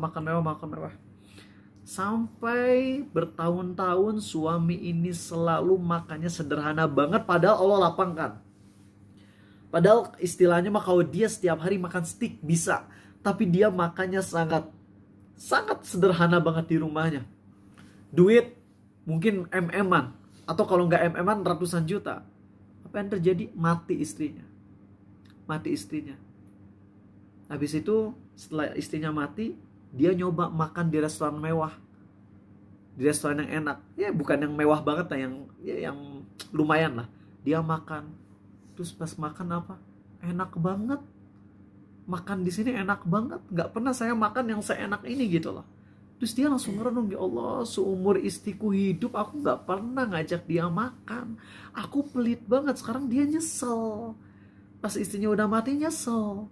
Sampai bertahun-tahun suami ini selalu makannya sederhana banget padahal Allah lapangkan. Padahal istilahnya mah kalau dia setiap hari makan steak bisa. Tapi dia makannya sangat sederhana banget di rumahnya. Duit mungkin MM-an. Atau kalau nggak MM-an ratusan juta. Apa yang terjadi? Mati istrinya. Habis itu setelah istrinya mati, dia nyoba makan di restoran mewah. Di restoran yang enak. Ya bukan yang mewah banget lah. Yang lumayan lah. Dia makan. Terus pas makan apa? Enak banget. Makan di sini enak banget. Gak pernah saya makan yang seenak ini gitu loh. Terus dia langsung merenung, ya Allah, seumur istriku hidup aku gak pernah ngajak dia makan. Aku pelit banget. Sekarang dia nyesel. Pas istrinya udah mati nyesel.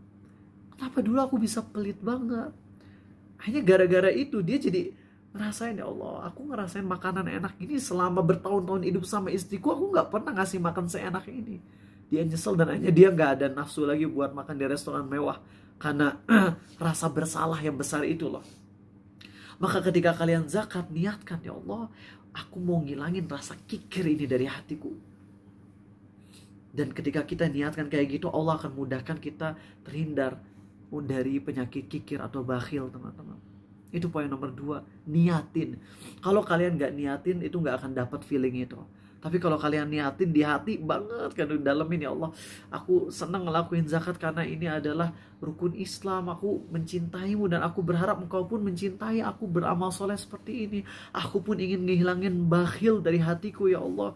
Kenapa dulu aku bisa pelit banget? Hanya gara-gara itu dia jadi ngerasain, ya Allah, aku ngerasain makanan enak ini selama bertahun-tahun hidup sama istriku. Aku gak pernah ngasih makan seenak ini. Dia nyesel dan akhirnya dia gak ada nafsu lagi buat makan di restoran mewah. Karena rasa bersalah yang besar itu loh. Maka ketika kalian zakat, niatkan, ya Allah, aku mau ngilangin rasa kikir ini dari hatiku. Dan ketika kita niatkan kayak gitu, Allah akan mudahkan kita terhindar dari penyakit kikir atau bakhil, teman-teman. Itu poin nomor 2, niatin. Kalau kalian gak niatin, itu gak akan dapat feeling itu. Tapi kalau kalian niatin di hati banget kan di dalam ini, ya Allah, aku senang ngelakuin zakat karena ini adalah rukun Islam. Aku mencintaimu dan aku berharap engkau pun mencintai aku beramal soleh seperti ini. Aku pun ingin ngehilangin bakhil dari hatiku, ya Allah.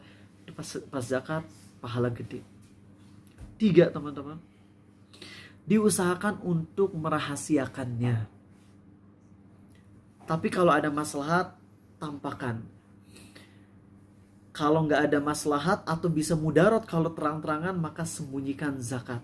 Pas zakat, pahala gede. 3, teman-teman. Diusahakan untuk merahasiakannya. Tapi kalau ada maslahat, tampakkan. Kalau nggak ada maslahat atau bisa mudarat kalau terang-terangan, maka sembunyikan zakat.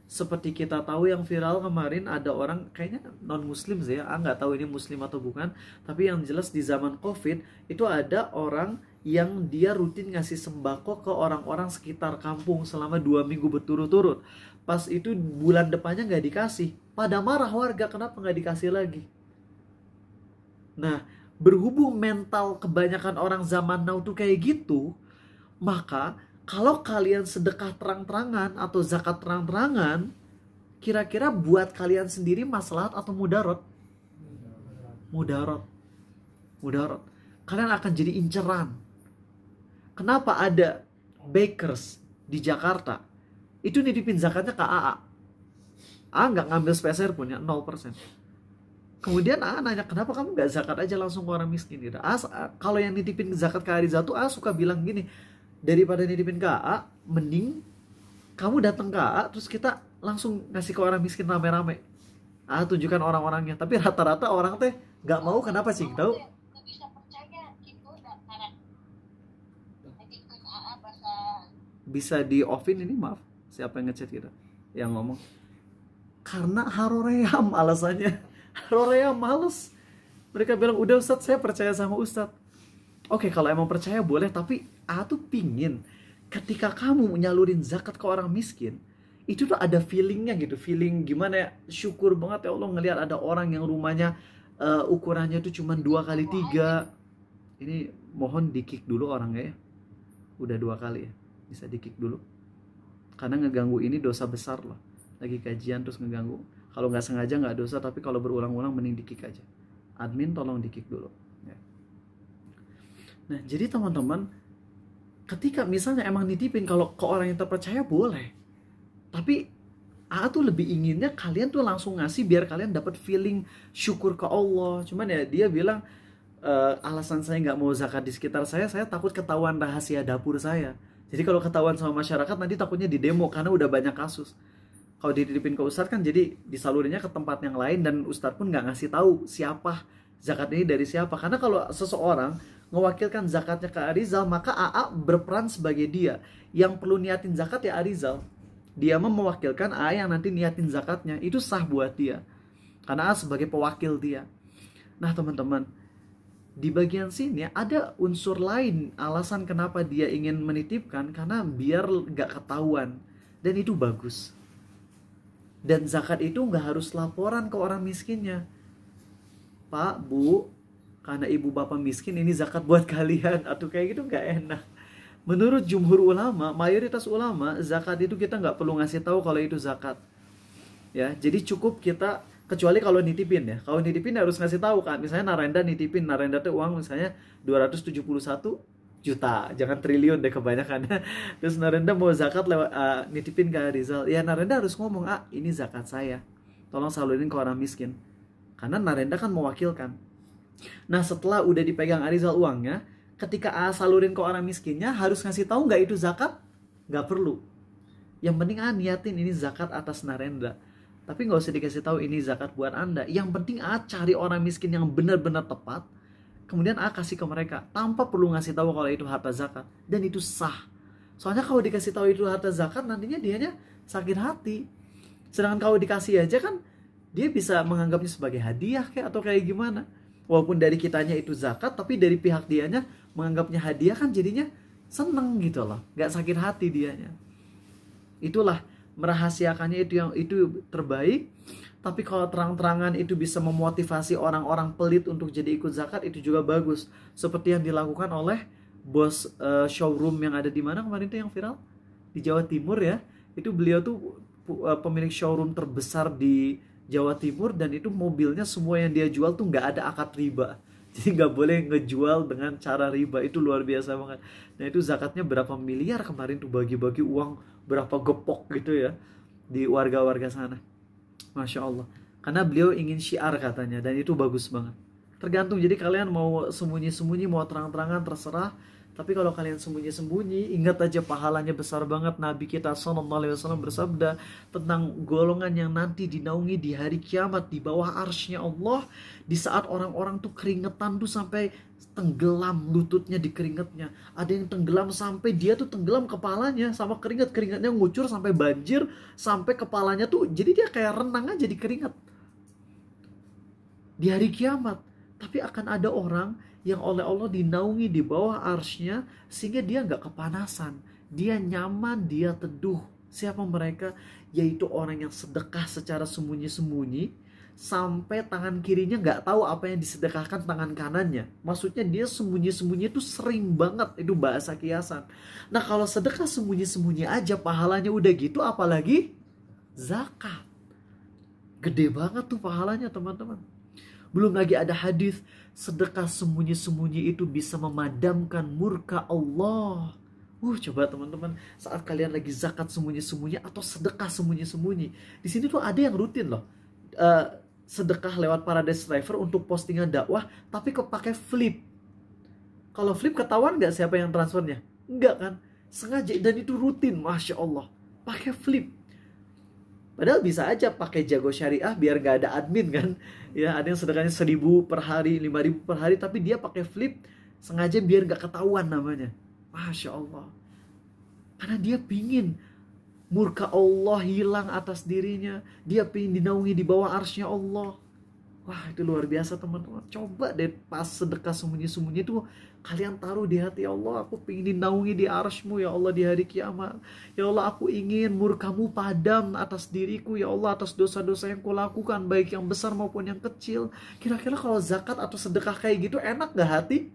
Seperti kita tahu yang viral kemarin, ada orang kayaknya non-muslim sih ya, nggak tahu ini muslim atau bukan. Tapi yang jelas di zaman COVID itu ada orang yang dia rutin ngasih sembako ke orang-orang sekitar kampung selama 2 minggu berturut-turut. Pas itu bulan depannya nggak dikasih, pada marah warga, kenapa nggak dikasih lagi? Nah, berhubung mental kebanyakan orang zaman now tuh kayak gitu, maka kalau kalian sedekah terang-terangan atau zakat terang-terangan, kira-kira buat kalian sendiri maslahat atau mudarat? Mudarat. Kalian akan jadi inceran. Kenapa ada bakers di Jakarta itu nitipin zakatnya ke AA? AA nggak ngambil speser punya 0%. Kemudian nanya, kenapa kamu gak zakat aja langsung ke orang miskin gitu. Kalau yang nitipin zakat ke Ariza tuh suka bilang gini, daripada nitipin ke AA, mending kamu datang ke AA terus kita langsung ngasih ke orang miskin rame-rame. Tunjukkan orang-orangnya. Tapi rata-rata orang teh gak mau, kenapa sih? Tahu? Bisa di offin ini, maaf. Siapa yang ngechat kita? Yang ngomong. Karena haroream alasannya. Haroream males. Mereka bilang, udah Ustadz, saya percaya sama Ustadz. Oke, kalau emang percaya boleh, tapi tuh pingin ketika kamu nyalurin zakat ke orang miskin, itu tuh ada feelingnya gitu, feeling gimana ya, syukur banget ya Allah ngelihat ada orang yang rumahnya ukurannya tuh cuma 2x3. Ini mohon di kick dulu orangnya ya, udah 2 kali ya, bisa di kick dulu karena ngeganggu, ini dosa besar loh, lagi kajian terus ngeganggu. Kalau nggak sengaja nggak dosa, tapi kalau berulang-ulang mending di kick aja. Admin tolong di kick dulu ya. Nah jadi teman-teman, ketika misalnya emang nitipin kalau ke orang yang terpercaya boleh, tapi AA tuh lebih inginnya kalian tuh langsung ngasih biar kalian dapat feeling syukur ke Allah. Cuman ya dia bilang alasan saya nggak mau zakat di sekitar saya takut ketahuan rahasia dapur saya. Jadi kalau ketahuan sama masyarakat nanti takutnya didemo karena udah banyak kasus. Kalau dititipin ke Ustadz kan jadi disalurinnya ke tempat yang lain dan Ustadz pun nggak ngasih tahu siapa zakat ini dari siapa. Karena kalau seseorang mewakilkan zakatnya ke Arizal, maka AA berperan sebagai dia. Yang perlu niatin zakat ya Arizal. Dia mewakilkan AA yang nanti niatin zakatnya. Itu sah buat dia. Karena AA sebagai pewakil dia. Nah teman-teman, di bagian sini ada unsur lain alasan kenapa dia ingin menitipkan, karena biar gak ketahuan. Dan itu bagus. Dan zakat itu gak harus laporan ke orang miskinnya. Pak, Bu, karena ibu bapak miskin ini zakat buat kalian. Atau kayak gitu gak enak. Menurut jumhur ulama, mayoritas ulama, zakat itu kita nggak perlu ngasih tahu kalau itu zakat. Ya, jadi cukup kita, kecuali kalau nitipin ya. Kalau nitipin harus ngasih tahu kan. Misalnya Narendra nitipin, Narendra tuh uang misalnya 271 juta, jangan triliun deh kebanyakan. Terus Narendra mau zakat lewat nitipin ke Rizal. Ya Narendra harus ngomong, ini zakat saya. Tolong salurin ke orang miskin. Karena Narendra kan mewakilkan. Nah, setelah udah dipegang Arizal uangnya, ketika salurin ke orang miskinnya, harus ngasih tahu nggak itu zakat? Nggak perlu. Yang penting niatin ini zakat atas Narendra. Tapi nggak usah dikasih tahu ini zakat buat Anda. Yang penting cari orang miskin yang benar-benar tepat, kemudian kasih ke mereka tanpa perlu ngasih tahu kalau itu harta zakat. Dan itu sah. Soalnya kalau dikasih tahu itu harta zakat, nantinya dianya sakit hati. Sedangkan kalau dikasih aja kan, dia bisa menganggapnya sebagai hadiah kayak atau kayak gimana. Walaupun dari kitanya itu zakat, tapi dari pihak dianya menganggapnya hadiah kan jadinya seneng gitu loh. Gak sakit hati dianya. Itulah merahasiakannya itu terbaik. Tapi kalau terang-terangan itu bisa memotivasi orang-orang pelit untuk jadi ikut zakat, itu juga bagus. Seperti yang dilakukan oleh bos showroom yang ada di mana kemarin itu yang viral? Di Jawa Timur ya. Itu beliau tuh pemilik showroom terbesar di Jawa Timur, dan itu mobilnya semua yang dia jual tuh nggak ada akad riba. Jadi nggak boleh ngejual dengan cara riba. Itu luar biasa banget. Nah itu zakatnya berapa miliar kemarin tuh, bagi-bagi uang berapa gepok gitu ya di warga-warga sana. Masya Allah. Karena beliau ingin syiar katanya, dan itu bagus banget. Tergantung, jadi kalian mau sembunyi-sembunyi, mau terang-terangan, terserah. Tapi kalau kalian sembunyi-sembunyi, ingat aja pahalanya besar banget. Nabi kita SAW bersabda tentang golongan yang nanti dinaungi di hari kiamat di bawah arsy-Nya Allah. Di saat orang-orang tuh keringetan tuh sampai tenggelam lututnya di keringetnya. Ada yang tenggelam sampai dia tuh tenggelam kepalanya sama keringet. Keringetnya ngucur sampai banjir, sampai kepalanya tuh jadi dia kayak renang aja di keringet. Di hari kiamat. Tapi akan ada orang yang oleh Allah dinaungi di bawah arsy-Nya sehingga dia nggak kepanasan, dia nyaman, dia teduh. Siapa mereka? Yaitu orang yang sedekah secara sembunyi-sembunyi sampai tangan kirinya nggak tahu apa yang disedekahkan tangan kanannya. Maksudnya dia sembunyi-sembunyi itu sering banget, itu bahasa kiasan. Nah kalau sedekah sembunyi-sembunyi aja pahalanya udah gitu, apalagi zakat. Gede banget tuh pahalanya teman-teman. Belum lagi ada hadis sedekah sembunyi-sembunyi itu bisa memadamkan murka Allah. Coba teman-teman, saat kalian lagi zakat sembunyi-sembunyi atau sedekah sembunyi-sembunyi, di sini tuh ada yang rutin loh. Sedekah lewat Paradise Driver untuk postingan dakwah, tapi kok pakai flip. Kalau flip ketahuan nggak siapa yang transfernya? Enggak kan? Sengaja, dan itu rutin, Masya Allah. Pakai flip. Padahal bisa aja pakai Jago Syariah biar gak ada admin kan. Ya, ada yang sedekahnya 1.000 per hari, 5.000 per hari, tapi dia pakai flip sengaja biar gak ketahuan namanya. Masya Allah. Karena dia pingin murka Allah hilang atas dirinya. Dia pingin dinaungi di bawah arsy-Nya Allah. Wah, itu luar biasa teman-teman. Coba deh pas sedekah sembunyi-sembunyi itu kalian taruh di hati, ya Allah, aku ingin dinaungi di arsy-Mu ya Allah di hari kiamat. Ya Allah, aku ingin murka-Mu padam atas diriku ya Allah, atas dosa-dosa yang kulakukan, baik yang besar maupun yang kecil. Kira-kira kalau zakat atau sedekah kayak gitu enak gak hati?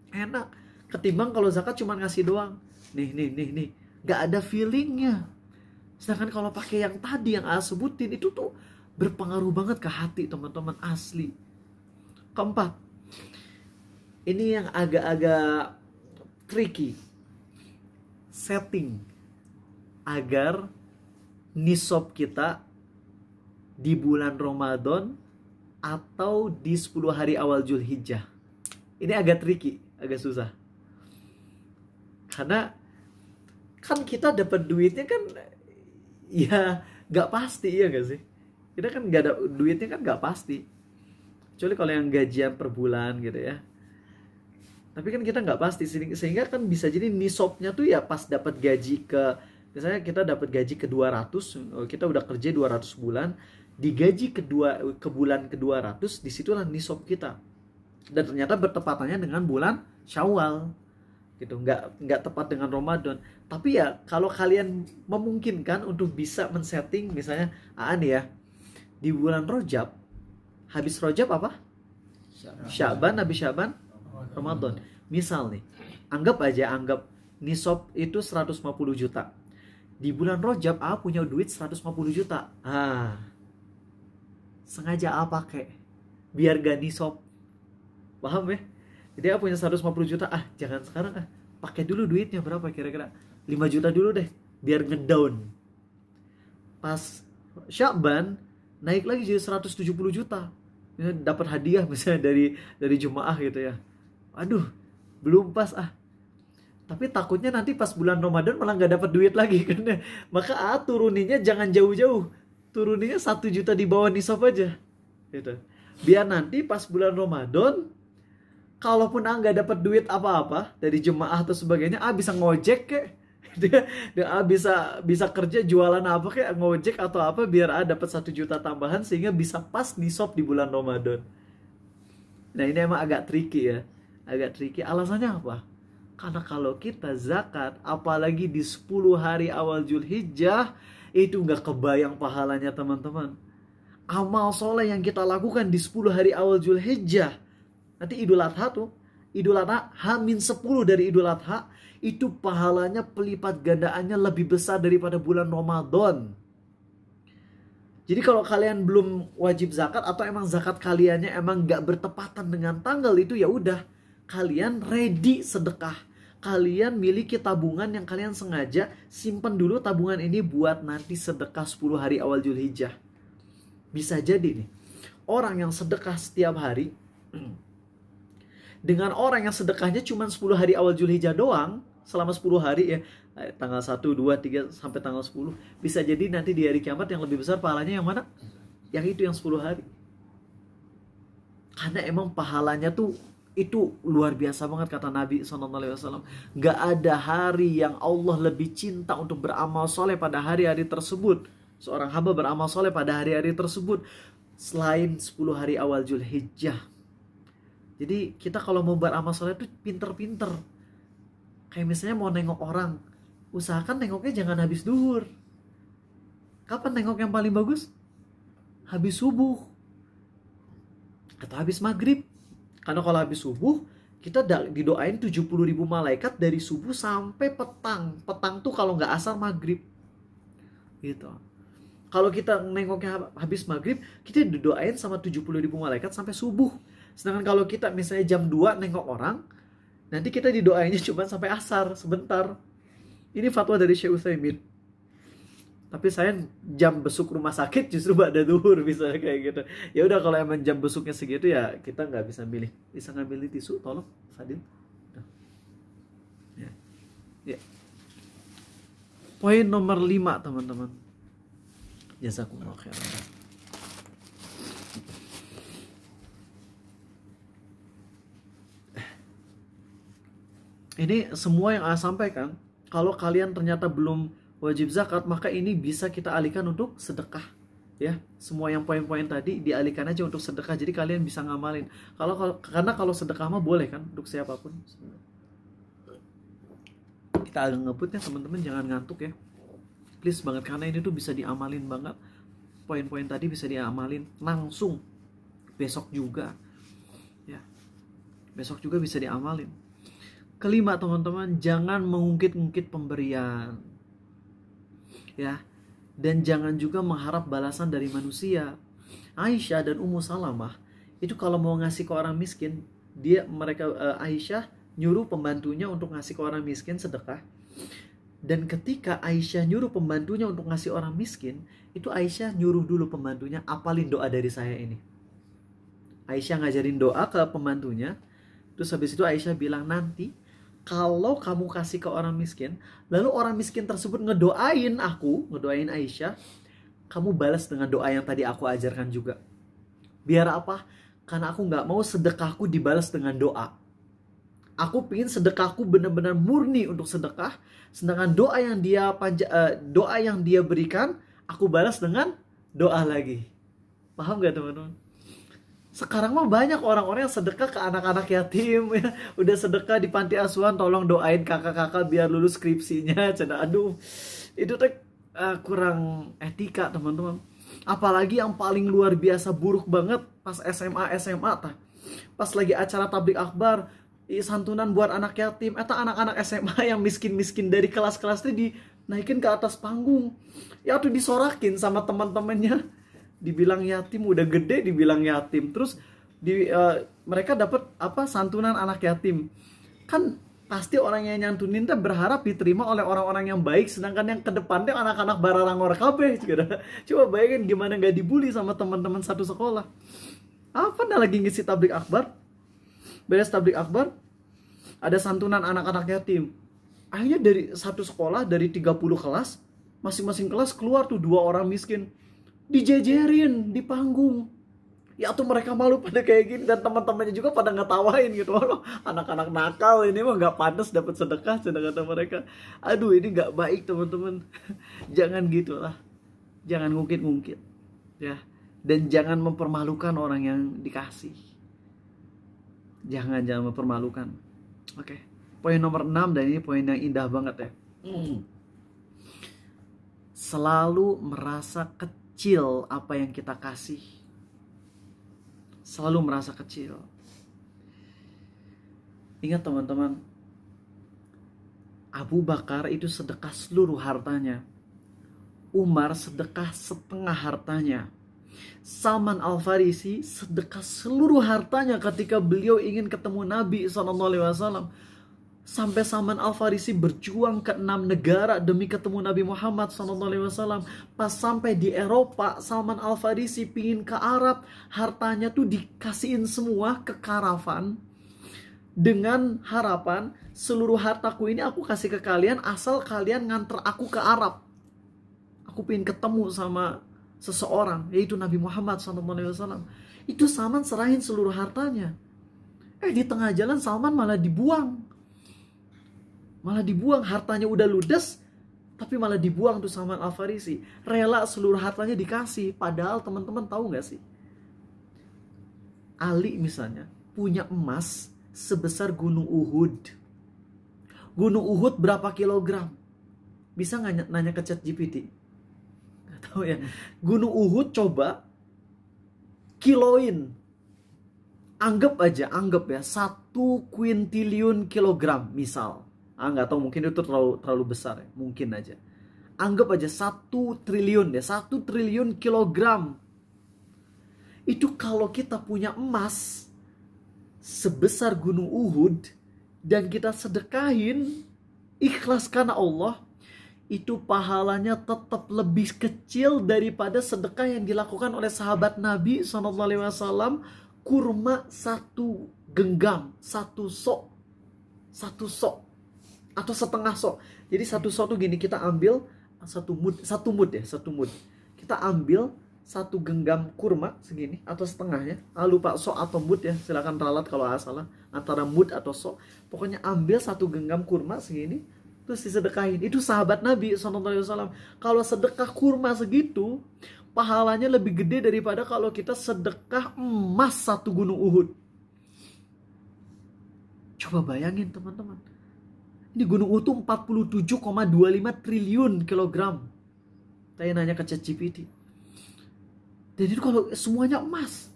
Enak. Ketimbang kalau zakat cuma ngasih doang. Nih. Gak ada feelingnya. Sedangkan kalau pakai yang tadi yang A sebutin itu tuh berpengaruh banget ke hati teman-teman, asli. Keempat, ini yang agak-agak tricky. Setting agar nisab kita di bulan Ramadan atau di 10 hari awal Zulhijjah. Ini agak tricky, agak susah. Karena kan kita dapat duitnya kan ya gak pasti, ya gak sih? Kita kan gak ada duitnya kan gak pasti. Kecuali kalau yang gajian per bulan gitu ya. Tapi kan kita gak pasti, sehingga kan bisa jadi nisabnya tuh ya pas dapat gaji misalnya kita dapat gaji ke 200, kita udah kerja 200 bulan, di gaji ke bulan ke 200, disitulah nisab kita. Dan ternyata bertepatannya dengan bulan Syawal. Gitu, nggak tepat dengan Ramadan. Tapi ya kalau kalian memungkinkan untuk bisa men-setting, misalnya nih ya, di bulan Rajab, habis Rajab apa? Sya'ban, habis Sya'ban Ramadan. Misal nih, anggap nisab itu 150 juta. Di bulan Rajab punya duit 150 juta. Sengaja pakai biar gak nisab. Paham ya? Jadi punya 150 juta, jangan sekarang, pakai dulu duitnya berapa kira-kira? 5 juta dulu deh, biar ngedown. Pas Sya'ban naik lagi jadi 170 juta. Dapat hadiah misalnya dari jemaah gitu ya. Aduh, belum pas Tapi takutnya nanti pas bulan Ramadan malah nggak dapat duit lagi kan. Maka turuninya jangan jauh-jauh. Turuninya 1 juta di bawah nisab aja. Gitu. Biar nanti pas bulan Ramadan, kalaupun nggak dapat duit apa-apa dari jemaah atau sebagainya, bisa ngojek kek, dia bisa kerja jualan apa kayak ngojek atau apa biar dapat 1 juta tambahan sehingga bisa pas nisab di bulan Ramadan. Nah ini emang agak tricky ya, agak tricky. Alasannya apa? Karena kalau kita zakat, apalagi di 10 hari awal Zulhijjah, itu nggak kebayang pahalanya teman-teman. Amal soleh yang kita lakukan di 10 hari awal Zulhijjah, nanti Idul Adha H-10 dari Idul Adha, itu pahalanya pelipat gandaannya lebih besar daripada bulan Ramadan. Jadi kalau kalian belum wajib zakat atau emang zakat kaliannya emang gak bertepatan dengan tanggal itu, ya udah, kalian ready sedekah. Kalian miliki tabungan yang kalian sengaja simpan dulu, tabungan ini buat nanti sedekah 10 hari awal Zulhijjah. Bisa jadi nih, orang yang sedekah setiap hari dengan orang yang sedekahnya cuma 10 hari awal Zulhijjah doang, selama 10 hari ya, tanggal 1, 2, 3 sampai tanggal 10, bisa jadi nanti di hari kiamat yang lebih besar pahalanya yang mana? Yang itu, yang 10 hari. Karena emang pahalanya tuh itu luar biasa banget, kata Nabi SAW. Gak ada hari yang Allah lebih cinta untuk beramal soleh pada hari-hari tersebut. Seorang hamba beramal soleh pada hari-hari tersebut selain 10 hari awal Zulhijjah. Jadi kita kalau mau beramal soleh itu pinter-pinter. Kayak misalnya mau nengok orang, usahakan nengoknya jangan habis duhur. Kapan nengok yang paling bagus? Habis subuh atau habis maghrib. Karena kalau habis subuh, kita didoain 70.000 malaikat dari subuh sampai petang. Petang tuh kalau nggak asar maghrib. Gitu. Kalau kita nengoknya habis maghrib, kita didoain sama 70.000 malaikat sampai subuh. Sedangkan kalau kita misalnya jam 2 nengok orang, nanti kita didoainnya cuma sampai asar, sebentar. Ini fatwa dari Syekh Utsaimin. Tapi saya jam besuk rumah sakit justru ba'da duhur, misalnya kayak gitu. Ya udah, kalau emang jam besuknya segitu ya kita nggak bisa milih. Bisa ngambil tisu, tolong Fadil. Ya. Poin nomor 5 teman-teman. Jazakumullah khairan. Ini semua yang saya sampaikan, kalau kalian ternyata belum wajib zakat, maka ini bisa kita alihkan untuk sedekah. Ya, semua yang poin-poin tadi dialihkan aja untuk sedekah, jadi kalian bisa ngamalin. Karena kalau sedekah mah boleh kan untuk siapapun. Kita agak ngebut ya teman-teman, jangan ngantuk ya. Please banget, karena ini tuh bisa diamalin banget. Poin-poin tadi bisa diamalin langsung besok juga. Ya. Besok juga bisa diamalin. Kelima teman-teman, jangan mengungkit-ungkit pemberian. Ya. Dan jangan juga mengharap balasan dari manusia. Aisyah dan Ummu Salamah itu kalau mau ngasih ke orang miskin, Aisyah nyuruh pembantunya untuk ngasih ke orang miskin sedekah. Dan ketika Aisyah nyuruh pembantunya untuk ngasih orang miskin, itu Aisyah nyuruh dulu pembantunya, apalin doa dari saya ini. Aisyah ngajarin doa ke pembantunya. Terus habis itu Aisyah bilang, nanti kalau kamu kasih ke orang miskin, lalu orang miskin tersebut ngedoain Aisyah, kamu balas dengan doa yang tadi aku ajarkan juga. Biar apa? Karena aku gak mau sedekahku dibalas dengan doa. Aku pengen sedekahku benar-benar murni untuk sedekah, sedangkan doa yang dia berikan, aku balas dengan doa lagi. Paham gak teman-teman? Sekarang mah banyak orang-orang yang sedekah ke anak-anak yatim ya. Udah sedekah di panti asuhan, tolong doain kakak-kakak biar lulus skripsinya. Aduh, itu tuh kurang etika teman-teman. Apalagi yang paling luar biasa buruk banget pas SMA tah. Pas lagi acara tablik akbar, santunan buat anak yatim, anak-anak SMA yang miskin-miskin dari kelas-kelas itu dinaikin ke atas panggung. Ya tuh disorakin sama teman-temannya. Dibilang yatim, udah gede dibilang yatim. Terus mereka dapat santunan anak yatim. Kan pasti orang yang nyantunin tuh berharap diterima oleh orang-orang yang baik, sedangkan yang ke depannya anak-anak bararangor kabeh. Coba bayangin gimana gak dibully sama teman-teman satu sekolah. Apa lagi ngisi tablik akbar? Beres tablik akbar, ada santunan anak-anak yatim. Akhirnya dari satu sekolah, dari 30 kelas, masing-masing kelas keluar tuh 2 orang miskin. Dijejerin di panggung. Ya tuh mereka malu pada kayak gini, dan teman-temannya juga pada ngetawain gitu. Loh, anak-anak nakal ini mah gak pantas dapat sedekah, kata mereka. Aduh, ini gak baik teman-teman. Jangan gitulah. Jangan ngungkit-ngungkit. Ya. Dan jangan mempermalukan orang yang dikasih. Jangan mempermalukan. Oke. Poin nomor 6, dan ini poin yang indah banget ya. Selalu merasa kecil apa yang kita kasih. Selalu merasa kecil. Ingat teman-teman, Abu Bakar itu sedekah seluruh hartanya. Umar sedekah setengah hartanya. Salman Al-Farisi sedekah seluruh hartanya ketika beliau ingin ketemu Nabi SAW. Sampai Salman Al-Farisi berjuang ke 6 negara demi ketemu Nabi Muhammad SAW. Pas sampai di Eropa, Salman Al-Farisi pingin ke Arab. Hartanya tuh dikasihin semua ke karavan. Dengan harapan, seluruh hartaku ini aku kasih ke kalian asal kalian nganter aku ke Arab. Aku pingin ketemu sama seseorang, yaitu Nabi Muhammad SAW. Itu Salman serahin seluruh hartanya. Di tengah jalan Salman malah dibuang. Hartanya udah ludes, tapi malah dibuang tuh Salman Al-Farisi. Rela seluruh hartanya dikasih. Padahal teman-teman tahu gak sih? Ali misalnya punya emas sebesar Gunung Uhud. Gunung Uhud berapa kilogram? Bisa gak nanya ke ChatGPT? Gak tahu ya. Gunung Uhud coba kiloin. Anggap ya 1 kuintiliun kilogram misal. Nggak tahu, mungkin itu terlalu besar ya, mungkin aja. Anggap aja 1 triliun ya, 1 triliun kilogram. Itu kalau kita punya emas sebesar Gunung Uhud dan kita sedekahin ikhlas karena Allah, itu pahalanya tetap lebih kecil daripada sedekah yang dilakukan oleh sahabat Nabi SAW. Kurma 1 genggam, 1 sok atau setengah sok. Jadi 1 sok tuh gini, kita ambil 1 mud. Kita ambil 1 genggam kurma segini atau setengahnya. Lupa sok atau mud ya, silakan ralat kalau salah antara mud atau sok. Pokoknya ambil 1 genggam kurma segini, terus disedekahin. Itu sahabat Nabi SAW. Kalau sedekah kurma segitu, pahalanya lebih gede daripada kalau kita sedekah emas 1 gunung Uhud. Coba bayangin teman-teman. Ini gunung Uhud 47,25 triliun kilogram. Saya nanya ke ChatGPT. Jadi itu kalau semuanya emas,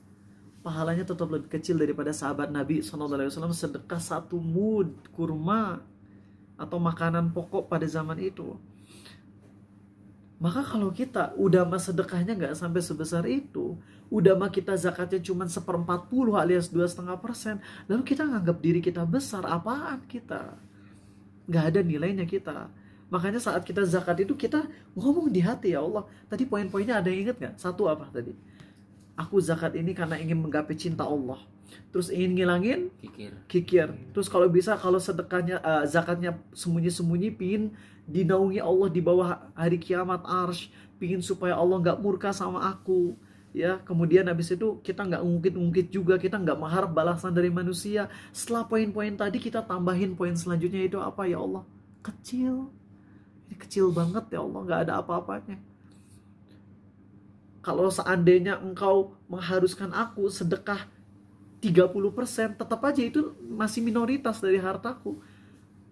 pahalanya tetap lebih kecil daripada sahabat Nabi SAW sedekah 1 mud kurma atau makanan pokok pada zaman itu. Maka kalau kita udah mah sedekahnya nggak sampai sebesar itu, udah mah kita zakatnya cuma 1/40 alias 2,5%, lalu kita nganggap diri kita besar, apaan kita? Nggak ada nilainya kita. Makanya saat kita zakat itu kita ngomong di hati, ya Allah. Tadi poin-poinnya ada yang ingat nggak? 1 apa tadi? Aku zakat ini karena ingin menggapai cinta Allah. Terus ingin ngilangin kikir. Terus kalau bisa, kalau sedekahnya zakatnya sembunyi-sembunyi, pingin dinaungi Allah di bawah hari kiamat arsy, pingin supaya Allah nggak murka sama aku. Ya, kemudian habis itu kita nggak ngungkit-ngungkit juga, kita nggak mengharap balasan dari manusia. Setelah poin-poin tadi kita tambahin poin selanjutnya, itu apa ya Allah? Kecil. Ini kecil banget ya Allah, nggak ada apa-apanya. Kalau seandainya engkau mengharuskan aku sedekah 30%, tetap aja itu masih minoritas dari hartaku.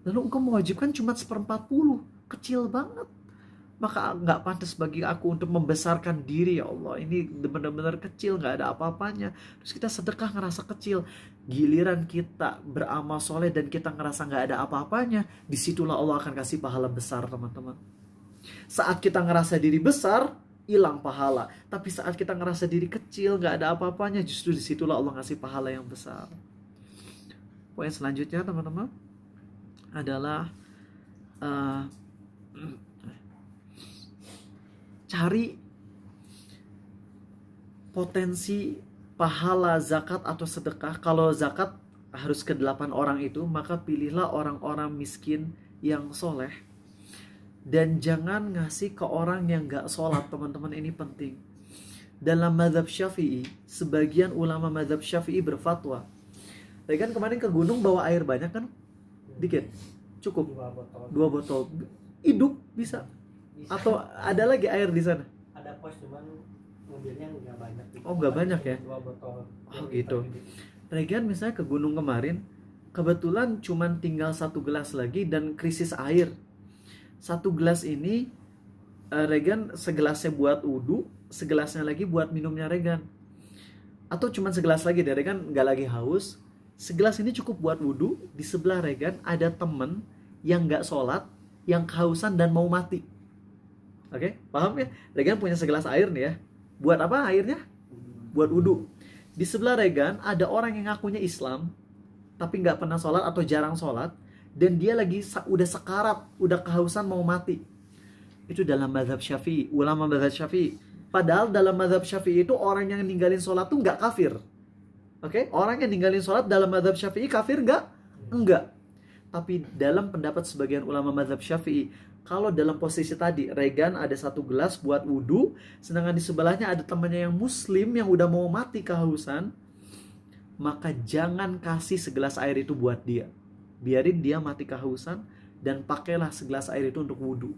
Lalu engkau mewajibkan cuma 1/40, kecil banget. Maka nggak pantas bagi aku untuk membesarkan diri, ya Allah. Ini benar-benar kecil, nggak ada apa-apanya. Terus kita sedekah ngerasa kecil. Giliran kita beramal soleh dan kita ngerasa nggak ada apa-apanya, disitulah Allah akan kasih pahala besar, teman-teman. Saat kita ngerasa diri besar, hilang pahala. Tapi saat kita ngerasa diri kecil, nggak ada apa-apanya, justru disitulah Allah ngasih pahala yang besar. Poin selanjutnya, teman-teman, adalah cari potensi pahala zakat atau sedekah. Kalau zakat harus ke 8 orang itu, maka pilihlah orang-orang miskin yang soleh. Dan jangan ngasih ke orang yang gak sholat, teman-teman. Ini penting. Dalam mazhab Syafi'i, sebagian ulama mazhab Syafi'i berfatwa, ya kan, kemarin ke gunung bawa air banyak kan? Dikit, cukup 2 botol. Hidup bisa. Atau ada lagi air di sana? Ada pos, cuman mobilnya nggak banyak. Oh, nggak banyak ya? 2 botol. Oh gitu. Regan misalnya ke gunung kemarin, kebetulan cuman tinggal 1 gelas lagi dan krisis air. 1 gelas ini Regan segelasnya buat wudu, segelasnya lagi buat minumnya Regan. Atau cuman segelas lagi deh, Regan nggak lagi haus. Segelas ini cukup buat wudu. Di sebelah Regan ada temen yang nggak sholat, yang kehausan dan mau mati. Oke, paham ya? Regan punya segelas air nih ya. Buat apa airnya? Buat wudu. Di sebelah Regan ada orang yang ngakunya Islam, tapi nggak pernah sholat atau jarang sholat, dan dia lagi udah sekarat, udah kehausan mau mati. Itu dalam mazhab Syafi'i, ulama mazhab Syafi'i. Padahal dalam mazhab Syafi'i itu orang yang ninggalin sholat tuh nggak kafir. Oke, orang yang ninggalin sholat dalam mazhab Syafi'i kafir nggak? Enggak. Tapi dalam pendapat sebagian ulama mazhab Syafi'i, kalau dalam posisi tadi Regan ada 1 gelas buat wudhu, sedangkan di sebelahnya ada temannya yang muslim yang udah mau mati kehausan, maka jangan kasih segelas air itu buat dia. Biarin dia mati kehausan dan pakailah segelas air itu untuk wudhu.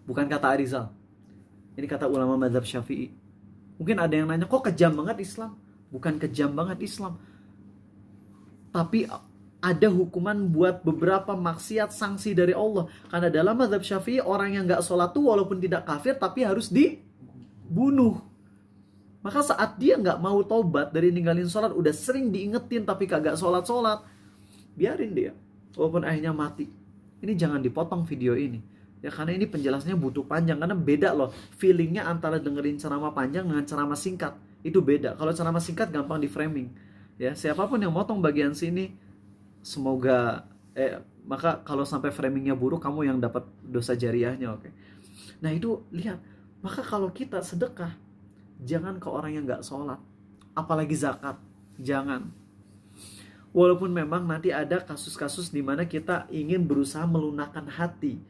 Bukan kata Arizal, ini kata ulama mazhab Syafi'i. Mungkin ada yang nanya, kok kejam banget Islam? Bukan kejam banget Islam, tapi ada hukuman buat beberapa maksiat, sanksi dari Allah. Karena dalam mazhab Syafi'i, orang yang gak sholat tuh walaupun tidak kafir, tapi harus dibunuh. Maka saat dia gak mau tobat dari ninggalin sholat, udah sering diingetin tapi kagak sholat-sholat, biarin dia, walaupun akhirnya mati. Ini jangan dipotong video ini. Ya, karena ini penjelasannya butuh panjang. Karena beda loh, feelingnya antara dengerin ceramah panjang dengan ceramah singkat. Itu beda. Kalau ceramah singkat gampang di framing. Ya, siapapun yang motong bagian sini, semoga maka kalau sampai framingnya buruk, kamu yang dapat dosa jariahnya, oke? Nah itu lihat, maka kalau kita sedekah, jangan ke orang yang nggak sholat, apalagi zakat, jangan. Walaupun memang nanti ada kasus-kasus di mana kita ingin berusaha melunakkan hati.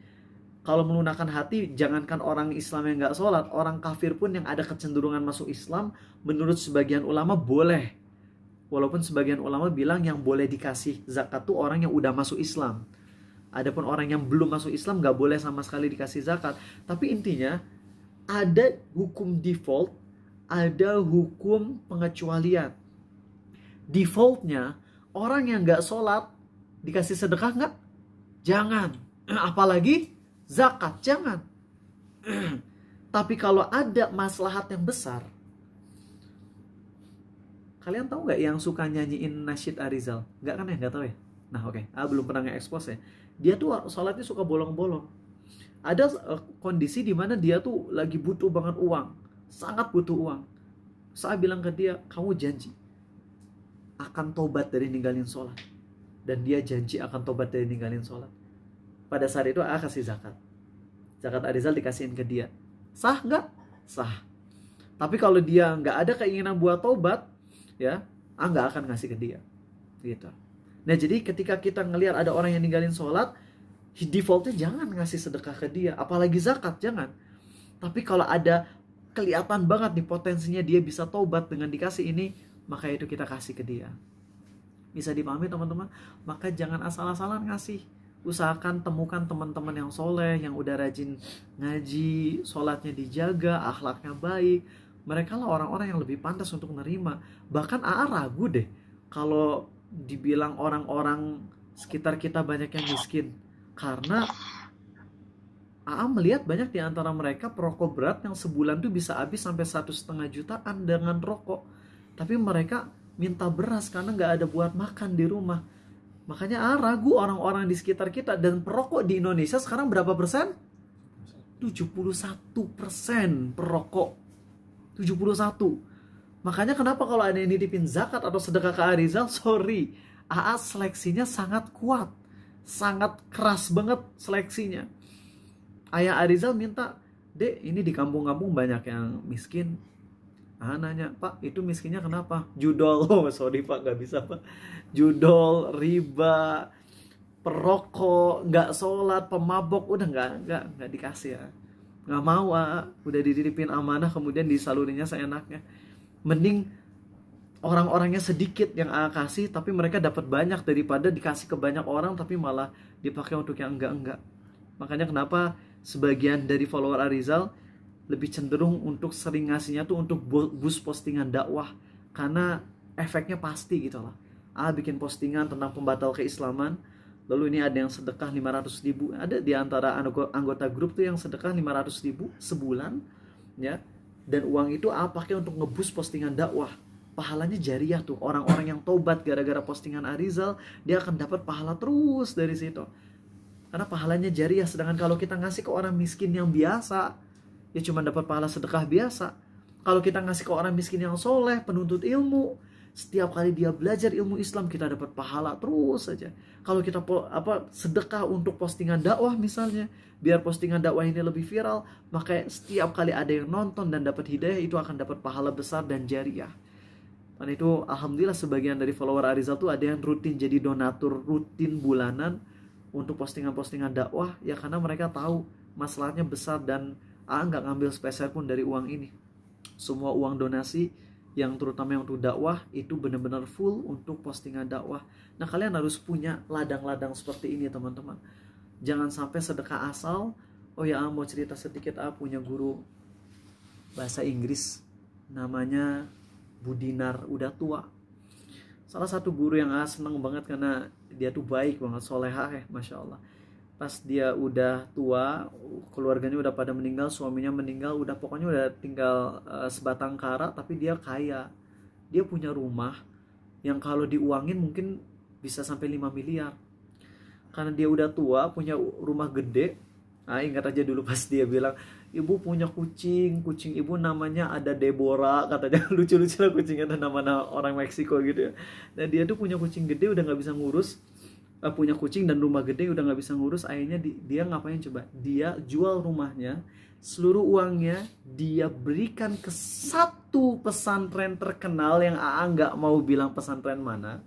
Kalau melunakkan hati, jangankan orang Islam yang nggak sholat, orang kafir pun yang ada kecenderungan masuk Islam, menurut sebagian ulama boleh. Walaupun sebagian ulama bilang yang boleh dikasih zakat tuh orang yang udah masuk Islam. Adapun orang yang belum masuk Islam nggak boleh sama sekali dikasih zakat. Tapi intinya ada hukum default, ada hukum pengecualian. Defaultnya orang yang nggak sholat dikasih sedekah nggak? Jangan. Apalagi zakat, jangan. Tapi kalau ada maslahat yang besar, kalian tahu nggak yang suka nyanyiin nasyid Arizal? Nggak kan ya? Nggak tahu ya? Nah oke, belum pernah nge-expose ya. Dia tuh sholatnya suka bolong-bolong. Ada kondisi di mana dia tuh lagi butuh banget uang, sangat butuh uang. Saya bilang ke dia, kamu janji akan tobat dari ninggalin sholat. Dan dia janji akan tobat dari ninggalin sholat. Pada saat itu kasih zakat. Zakat Arizal dikasihin ke dia. Sah nggak? Sah. Tapi kalau dia nggak ada keinginan buat tobat, ya, nggak akan ngasih ke dia. Gitu. Nah jadi ketika kita ngelihat ada orang yang ninggalin sholat, defaultnya jangan ngasih sedekah ke dia, apalagi zakat, jangan. Tapi kalau ada kelihatan banget nih potensinya dia bisa tobat dengan dikasih ini, maka itu kita kasih ke dia. Bisa dipahami teman-teman? Maka jangan asal-asalan ngasih. Usahakan temukan teman-teman yang soleh, yang udah rajin ngaji, sholatnya dijaga, akhlaknya baik. Mereka lah orang-orang yang lebih pantas untuk nerima. Bahkan ragu deh kalau dibilang orang-orang sekitar kita banyak yang miskin. Karena melihat banyak di antara mereka perokok berat yang sebulan tuh bisa habis sampai 1,5 jutaan dengan rokok. Tapi mereka minta beras karena nggak ada buat makan di rumah. Makanya ragu orang-orang di sekitar kita. Dan perokok di Indonesia sekarang berapa persen? 71% perokok. 71. Makanya kenapa kalau ada yang nitipin zakat atau sedekah ke Arizal, sorry, seleksinya sangat kuat. Sangat keras banget seleksinya. Ayah Arizal minta, Dek, ini di kampung-kampung banyak yang miskin. Nanya, Pak, itu miskinnya kenapa? Judol. Oh, sorry Pak, gak bisa Pak. Judol, riba, perokok, gak sholat, pemabok, udah gak dikasih ya. Gak mau, udah dititipin amanah kemudian disalurinya seenaknya. Mending orang-orangnya sedikit yang kasih, tapi mereka dapat banyak daripada dikasih ke banyak orang tapi malah dipakai untuk yang enggak-enggak. Makanya kenapa sebagian dari follower Arizal lebih cenderung untuk sering ngasihnya tuh untuk boost postingan dakwah, karena efeknya pasti gitu lah. Bikin postingan tentang pembatal keislaman, lalu ini ada yang sedekah 500.000, ada di antara anggota grup tuh yang sedekah 500.000 sebulan, ya, dan uang itu pakai untuk ngeboost postingan dakwah. Pahalanya jariah tuh. Orang-orang yang tobat gara-gara postingan Arizal, dia akan dapat pahala terus dari situ. Karena pahalanya jariah. Sedangkan kalau kita ngasih ke orang miskin yang biasa, ya cuma dapat pahala sedekah biasa. Kalau kita ngasih ke orang miskin yang soleh, penuntut ilmu, setiap kali dia belajar ilmu Islam, kita dapat pahala terus saja. Kalau kita sedekah untuk postingan dakwah misalnya, biar postingan dakwah ini lebih viral, maka setiap kali ada yang nonton dan dapat hidayah, itu akan dapat pahala besar dan jariah. Dan itu alhamdulillah sebagian dari follower Arizal tuh ada yang rutin jadi donatur rutin bulanan untuk postingan-postingan dakwah, ya karena mereka tahu masalahnya besar dan nggak ngambil spesial pun dari uang ini. Semua uang donasi yang terutama yang untuk dakwah itu benar-benar full untuk postingan dakwah. Nah, kalian harus punya ladang-ladang seperti ini teman-teman. Jangan sampai sedekah asal. Oh ya, mau cerita sedikit, punya guru bahasa Inggris namanya Bu Dinar, udah tua. Salah satu guru yang seneng banget karena dia tuh baik banget, solehah ya, Masya Allah. Pas dia udah tua, keluarganya udah pada meninggal, suaminya meninggal, pokoknya udah tinggal sebatang kara, tapi dia kaya. Dia punya rumah yang kalau diuangin mungkin bisa sampai 5 miliar. Karena dia udah tua, punya rumah gede. Ingat aja dulu pas dia bilang, ibu punya kucing ibu namanya ada Deborah, katanya. Lucu-lucu lah kucingnya, ada nama orang Meksiko gitu ya. Dan dia tuh punya kucing gede, udah gak bisa ngurus. Punya kucing dan rumah gede, udah gak bisa ngurus. Akhirnya dia ngapain coba? Dia jual rumahnya, seluruh uangnya dia berikan ke satu pesantren terkenal yang gak mau bilang pesantren mana.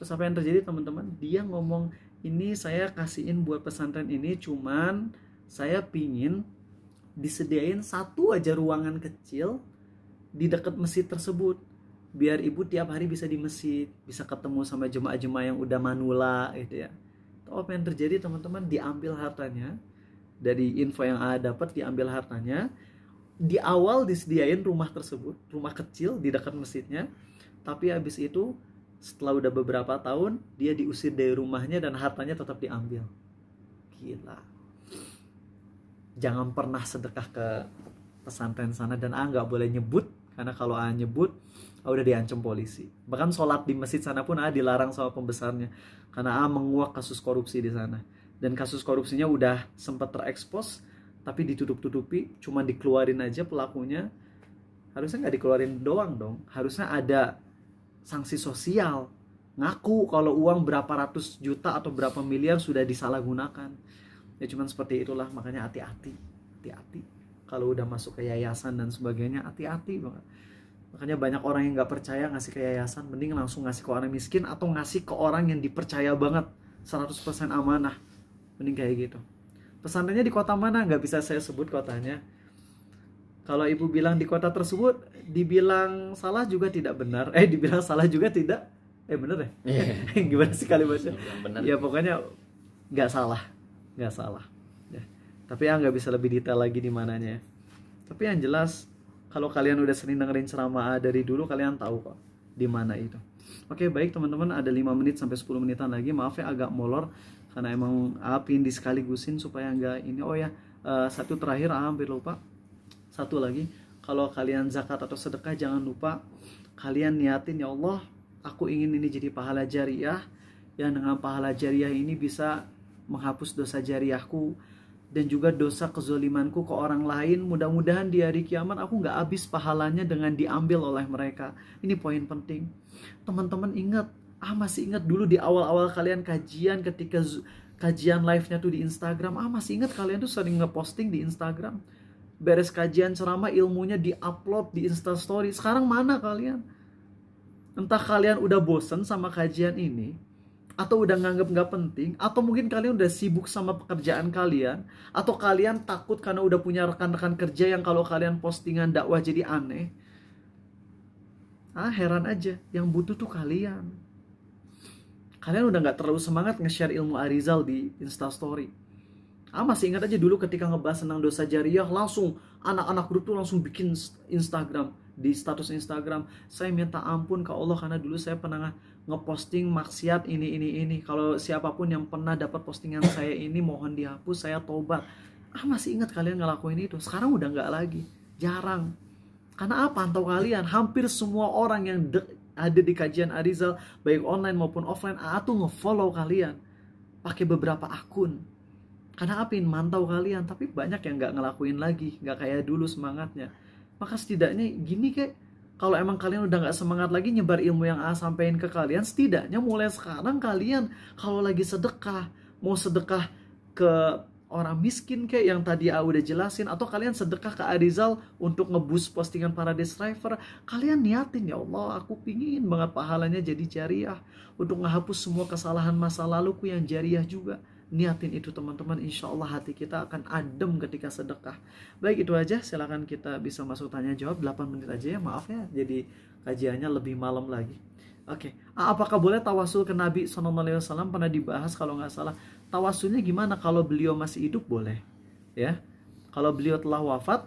Terus apa yang terjadi teman-teman? Dia ngomong, ini saya kasihin buat pesantren ini, cuman saya pingin disediain satu aja ruangan kecil di dekat masjid tersebut, biar ibu tiap hari bisa di masjid, bisa ketemu sama jemaah-jemaah yang udah manula gitu ya. Apa yang terjadi teman-teman? Diambil hartanya. Dari info yang AA dapat, diambil hartanya. Di awal disediain rumah tersebut, rumah kecil di dekat masjidnya. Tapi habis itu setelah udah beberapa tahun, dia diusir dari rumahnya dan hartanya tetap diambil. Gila. Jangan pernah sedekah ke pesantren sana, dan nggak boleh nyebut, karena kalau nyebut udah diancam polisi. Bahkan sholat di masjid sana pun dilarang sama pembesarnya, karena menguak kasus korupsi di sana. Dan kasus korupsinya udah sempat terekspos, tapi ditutup-tutupi, cuma dikeluarin aja pelakunya. Harusnya nggak dikeluarin doang dong, harusnya ada sanksi sosial. Ngaku kalau uang berapa ratus juta atau berapa miliar sudah disalahgunakan. Ya cuman seperti itulah, makanya hati-hati. Kalau udah masuk ke yayasan dan sebagainya, hati-hati banget. Makanya banyak orang yang nggak percaya ngasih ke yayasan, mending langsung ngasih ke orang miskin atau ngasih ke orang yang dipercaya banget, 100% amanah. Mending kayak gitu. Pesantrennya di kota mana? Nggak bisa saya sebut kotanya. Kalau ibu bilang di kota tersebut, dibilang salah juga tidak benar. Dibilang salah juga tidak. Bener ya? Gimana sih kalimatnya? Ya pokoknya nggak salah. Ya. Tapi nggak bisa lebih detail lagi di mananya. Tapi yang jelas, kalau kalian udah sering dengerin ceramah dari dulu, kalian tahu kok di mana itu. Oke, baik teman-teman, ada 5 menit sampai 10 menitan lagi. Maaf ya agak molor, karena emang pengen disekaligusin supaya nggak ini. Oh ya, satu terakhir hampir lupa. Satu lagi, kalau kalian zakat atau sedekah, jangan lupa kalian niatin, ya Allah, aku ingin ini jadi pahala jariah, yang dengan pahala jariah ini bisa menghapus dosa jariahku dan juga dosa kezolimanku ke orang lain. Mudah-mudahan di hari kiamat aku nggak habis pahalanya dengan diambil oleh mereka. Ini poin penting. Teman-teman ingat, masih ingat dulu di awal-awal kalian kajian, ketika kajian live-nya tuh di Instagram, masih ingat kalian tuh sering ngeposting di Instagram. Beres kajian ceramah, ilmunya di-upload di Instastory. Sekarang mana kalian? Entah kalian udah bosen sama kajian ini, atau udah nganggep gak penting, atau mungkin kalian udah sibuk sama pekerjaan kalian, atau kalian takut karena udah punya rekan-rekan kerja yang kalau kalian postingan dakwah jadi aneh. Heran aja, yang butuh tuh kalian. Kalian udah gak terlalu semangat nge-share ilmu Arizal di Instastory. Masih ingat aja dulu ketika ngebahas tentang dosa jariah, langsung anak-anak grup tuh langsung bikin Instagram, di status Instagram, saya minta ampun ke Allah karena dulu saya pernah ngeposting maksiat ini. Kalau siapapun yang pernah dapat postingan saya ini, mohon dihapus, saya tobat. Masih ingat kalian ngelakuin itu? Sekarang udah nggak lagi, jarang. Karena pantau kalian, hampir semua orang yang ada di kajian Arizal, baik online maupun offline, tuh nge-follow kalian pakai beberapa akun. Karena mantau kalian, tapi banyak yang nggak ngelakuin lagi, nggak kayak dulu semangatnya. Maka setidaknya gini, kayak kalau emang kalian udah nggak semangat lagi nyebar ilmu yang sampaikan ke kalian, setidaknya mulai sekarang kalian kalau lagi sedekah, mau sedekah ke orang miskin kayak yang tadi udah jelasin, atau kalian sedekah ke Arizal untuk ngeboost postingan Paradise Driver, kalian niatin, ya Allah, aku pingin banget pahalanya jadi jariah untuk ngehapus semua kesalahan masa laluku yang jariah juga. Niatin itu teman-teman, insya Allah hati kita akan adem ketika sedekah. Baik, itu aja, silakan kita bisa masuk tanya jawab. 8 menit aja ya, maaf ya, jadi kajiannya lebih malam lagi. Oke, apakah boleh tawasul ke Nabi SAW? Pernah dibahas kalau nggak salah. Tawasulnya gimana? Kalau beliau masih hidup boleh, ya. Kalau beliau telah wafat,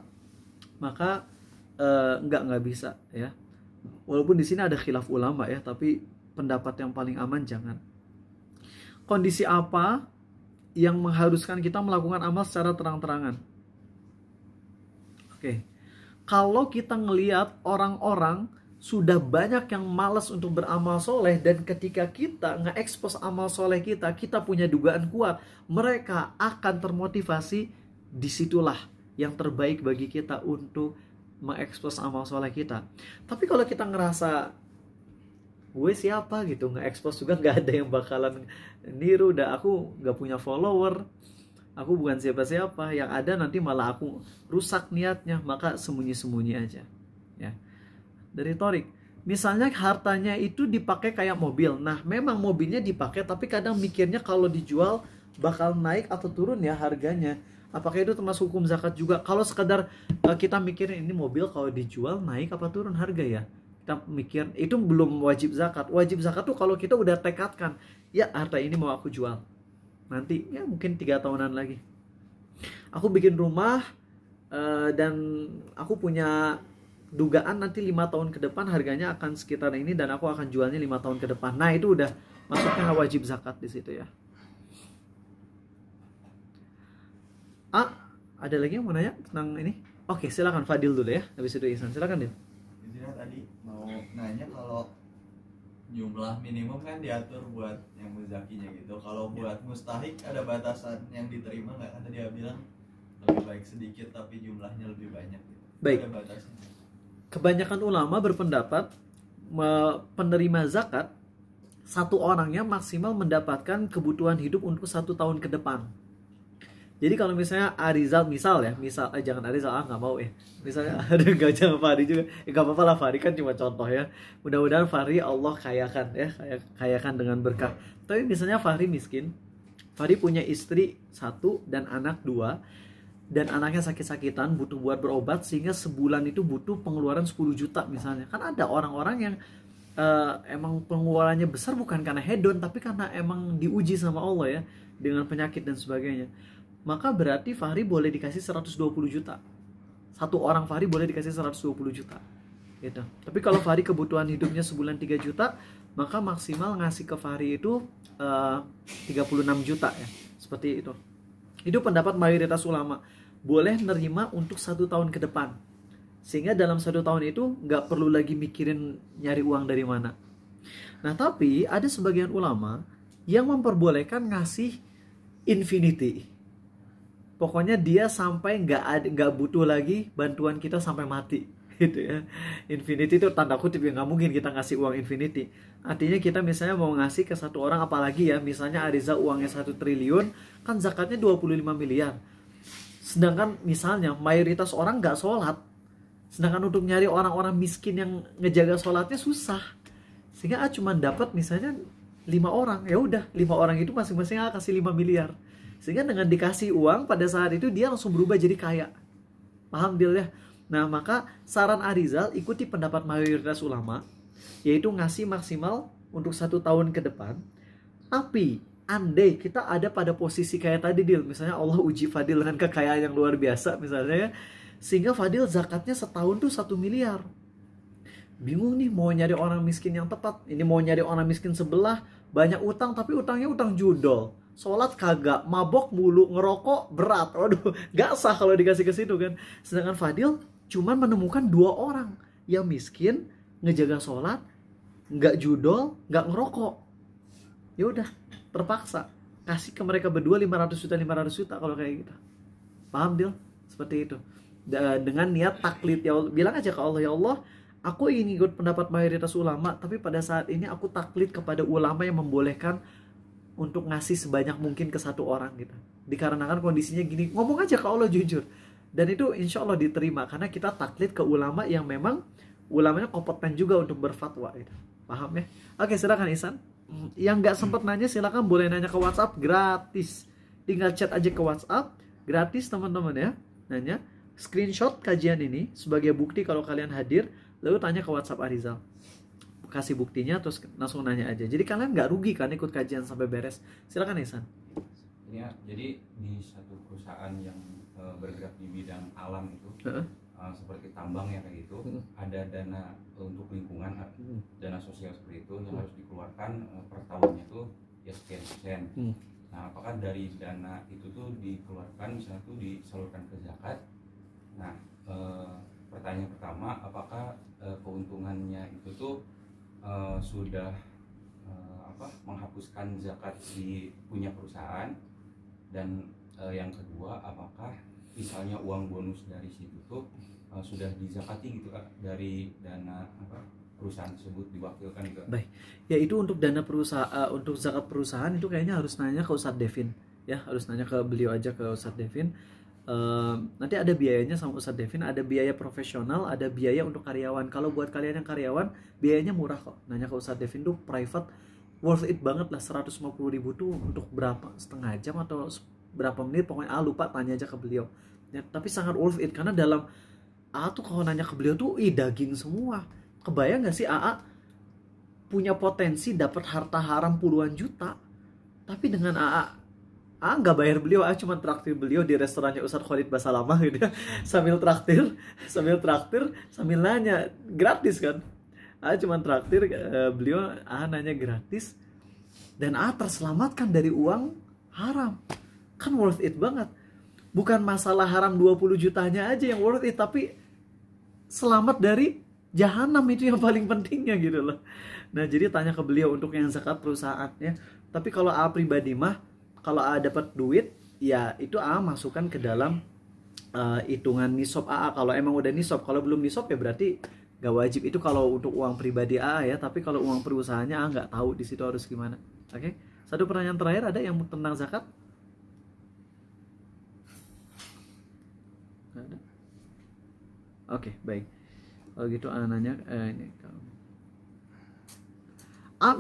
maka nggak bisa, ya. Walaupun di sini ada khilaf ulama ya, tapi pendapat yang paling aman jangan. Kondisi apa yang mengharuskan kita melakukan amal secara terang-terangan? Oke. Kalau kita ngelihat orang-orang sudah banyak yang malas untuk beramal soleh, dan ketika kita nge-expose amal soleh kita punya dugaan kuat, mereka akan termotivasi. Disitulah yang terbaik bagi kita untuk mengekspos amal soleh kita. Tapi kalau kita ngerasa gue siapa gitu, nge-expose juga nggak ada yang bakalan niru, udah aku nggak punya follower, aku bukan siapa-siapa, yang ada nanti malah aku rusak niatnya, maka sembunyi-sembunyi aja ya. Dari Torik, misalnya hartanya itu dipakai kayak mobil, nah memang mobilnya dipakai, tapi kadang mikirnya kalau dijual bakal naik atau turun ya harganya. Apakah itu termasuk hukum zakat juga? Kalau sekedar kita mikirin ini mobil kalau dijual naik apa turun harga ya, kita mikir, itu belum wajib zakat. Wajib zakat tuh kalau kita udah tekadkan, ya harta ini mau aku jual, nanti ya mungkin 3 tahunan lagi. Aku bikin rumah dan aku punya dugaan nanti 5 tahun ke depan harganya akan sekitar ini dan aku akan jualnya 5 tahun ke depan. Nah itu udah masuknya wajib zakat di situ ya. Ada lagi yang mau nanya tentang ini? Oke, silakan Fadil dulu ya. Habis itu Ihsan, silakan Dil. Jadi tadi mau nanya kalau jumlah minimum kan diatur buat yang muzakinya gitu. Kalau buat mustahik ada batasan yang diterima nggak? Kan tadi dia bilang lebih baik sedikit tapi jumlahnya lebih banyak gitu. Baik. Ada batasnya. Kebanyakan ulama berpendapat penerima zakat satu orangnya maksimal mendapatkan kebutuhan hidup untuk 1 tahun ke depan. Jadi kalau misalnya Arizal jangan Arizal nggak mau ya. Misalnya ada jangan Fahri juga, nggak apa-apa lah, Fahri kan cuma contoh ya. Mudah-mudahan Fahri Allah kayakan ya, kayakan dengan berkah. Tapi misalnya Fahri miskin, Fahri punya istri 1 dan anak 2, dan anaknya sakit-sakitan butuh buat berobat sehingga sebulan itu butuh pengeluaran 10 juta misalnya. Kan ada orang-orang yang emang pengeluarannya besar bukan karena hedon tapi karena emang diuji sama Allah ya dengan penyakit dan sebagainya. Maka berarti Fahri boleh dikasih 120 juta. Satu orang Fahri boleh dikasih 120 juta. Gitu. Tapi kalau Fahri kebutuhan hidupnya sebulan 3 juta, maka maksimal ngasih ke Fahri itu 36 juta ya. Seperti itu. Itu pendapat mayoritas ulama. Boleh nerima untuk 1 tahun ke depan. Sehingga dalam 1 tahun itu nggak perlu lagi mikirin nyari uang dari mana. Nah tapi ada sebagian ulama yang memperbolehkan ngasih infinity. Pokoknya dia sampai nggak butuh lagi bantuan kita sampai mati, gitu ya. Infinity itu tanda kutip ya, nggak mungkin kita ngasih uang infinity. Artinya kita misalnya mau ngasih ke satu orang, apalagi ya misalnya Ariza uangnya 1 triliun, kan zakatnya 25 miliar. Sedangkan misalnya mayoritas orang nggak sholat, sedangkan untuk nyari orang-orang miskin yang ngejaga sholatnya susah, sehingga cuma dapat misalnya 5 orang, ya udah 5 orang itu masing-masing kasih 5 miliar. Sehingga dengan dikasih uang pada saat itu dia langsung berubah jadi kaya. Paham Dil ya? Nah maka saran Arizal ikuti pendapat mayoritas ulama, yaitu ngasih maksimal untuk 1 tahun ke depan. Tapi andai kita ada pada posisi kayak tadi Dil, misalnya Allah uji Fadil dengan kekayaan yang luar biasa misalnya ya, sehingga Fadil zakatnya setahun tuh 1 miliar. Bingung nih mau nyari orang miskin yang tepat. Ini mau nyari orang miskin sebelah, banyak utang tapi utangnya utang judol. Sholat kagak, mabok mulu, ngerokok berat. Waduh, gak sah kalau dikasih ke situ kan. Sedangkan Fadil cuman menemukan 2 orang yang miskin, ngejaga sholat, nggak judol, nggak ngerokok. Ya udah, terpaksa kasih ke mereka berdua 500 juta kalau kayak gitu. Paham Dil? Seperti itu. Dengan niat taklid ya Allah. Bilang aja ke Allah, ya Allah, aku ingin ikut pendapat mayoritas ulama, tapi pada saat ini aku taklid kepada ulama yang membolehkan untuk ngasih sebanyak mungkin ke 1 orang gitu. Dikarenakan kondisinya gini, ngomong aja ke Allah jujur. Dan itu insya Allah diterima karena kita taklid ke ulama yang memang ulamanya kompeten juga untuk berfatwa gitu. Paham ya? Oke, silakan Ihsan. Yang nggak sempat nanya silakan boleh nanya ke WhatsApp gratis. Tinggal chat aja ke WhatsApp gratis teman-teman ya. Nanya, screenshot kajian ini sebagai bukti kalau kalian hadir, lalu tanya ke WhatsApp Arizal. Kasih buktinya terus langsung nanya aja. Jadi kalian nggak rugi kan ikut kajian sampai beres. Silakan Ihsan. Ya, jadi di satu perusahaan yang bergerak di bidang alam itu, seperti tambang ya kayak gitu, ada dana untuk lingkungan, dana sosial seperti itu yang harus dikeluarkan per tahunnya tuh ya sekian %. Nah, apakah dari dana itu tuh dikeluarkan misalnya tuh disalurkan ke zakat? Nah, pertanyaan pertama, apakah keuntungannya itu tuh sudah menghapuskan zakat di punya perusahaan? Dan yang kedua, apakah misalnya uang bonus dari situ tuh sudah dizakati gitu Kak, dari dana perusahaan tersebut diwakilkan gitu? Baik, ya itu untuk dana perusahaan, untuk zakat perusahaan itu kayaknya harus nanya ke Ustadz Devin ya, harus nanya ke beliau aja, ke Ustadz Devin. Nanti ada biayanya sama Ustadz Devin, ada biaya profesional, ada biaya untuk karyawan. Kalau buat kalian yang karyawan, biayanya murah kok. Nanya ke Ustadz Devin tuh private, worth it banget lah. 150.000 tuh untuk berapa? Setengah jam atau berapa menit? Pokoknya lupa, tanya aja ke beliau. Ya, tapi sangat worth it karena dalam AA tuh kalau nanya ke beliau tuh daging semua. Kebayang gak sih AA punya potensi dapat harta haram puluhan juta, tapi dengan AA nggak bayar beliau, cuma traktir beliau di restorannya Ustadz Khalid Basalamah gitu ya. Sambil traktir sambil nanya, gratis kan. Cuma traktir beliau nanya gratis, dan terselamatkan dari uang haram. Kan worth it banget. Bukan masalah haram 20 jutanya aja yang worth it, tapi selamat dari jahanam itu yang paling pentingnya gitu loh. Nah, jadi tanya ke beliau untuk yang zakat perusahaannya. Tapi kalau pribadi mah, kalau dapat duit, ya itu masukkan ke dalam hitungan nisab kalau emang udah nisab. Kalau belum nisab ya berarti gak wajib. Itu kalau untuk uang pribadi ya. Tapi kalau uang perusahaannya nggak tahu di situ harus gimana. Oke? Satu pertanyaan terakhir, ada yang tentang zakat? Ada? Oke, baik. Kalau gitu nanya ini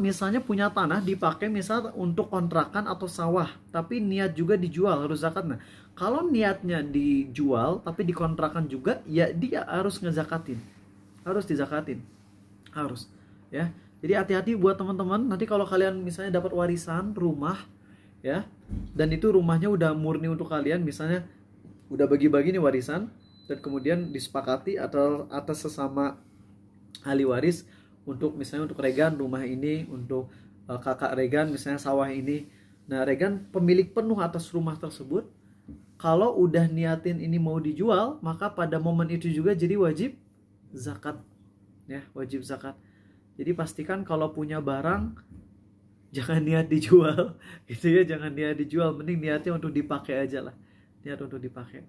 misalnya punya tanah dipakai misal untuk kontrakan atau sawah, tapi niat juga dijual, harus zakat. Nah, kalau niatnya dijual tapi dikontrakan juga, ya dia harus ngezakatin. Harus dizakatin. Harus, ya. Jadi hati-hati buat teman-teman, nanti kalau kalian misalnya dapat warisan rumah, ya, dan itu rumahnya udah murni untuk kalian, misalnya udah bagi-bagi nih warisan, dan kemudian disepakati atau atas sesama ahli waris untuk misalnya untuk Regan rumah ini, untuk kakak Regan misalnya sawah ini. Nah, Regan pemilik penuh atas rumah tersebut. Kalau udah niatin ini mau dijual, maka pada momen itu juga jadi wajib zakat, ya, wajib zakat. Jadi pastikan kalau punya barang jangan niat dijual, gitu ya, jangan niat dijual, mending niatnya untuk dipakai aja lah, niat untuk dipakai.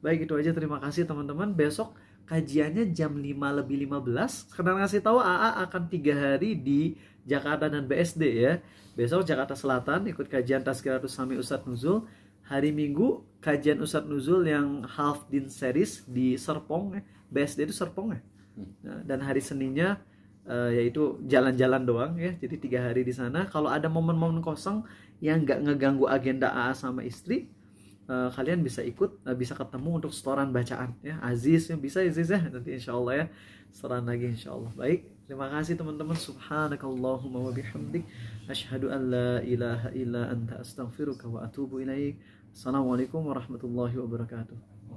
Baik, itu aja, terima kasih teman-teman. Besok kajiannya jam 5:15. Karena ngasih tahu akan 3 hari di Jakarta dan BSD ya. Besok Jakarta Selatan ikut kajian Tazkiratus Sami Ustadz Nuzul. Hari Minggu kajian Ustadz Nuzul yang half din series di Serpong ya. BSD itu Serpong ya. Nah, dan hari Seninnya yaitu jalan-jalan doang ya. Jadi 3 hari di sana. Kalau ada momen-momen kosong yang nggak ngeganggu agenda sama istri, kalian bisa ikut, bisa ketemu untuk setoran bacaan ya. Aziz ya, bisa Aziz ya, nanti insyaallah ya setoran lagi insyaallah. Baik, terima kasih teman-teman. Subhanakallahumma wa bihamdik, asyhadu an la ilaha illa anta astaghfiruka wa atubu ilaik. Assalamualaikum warahmatullahi wabarakatuh.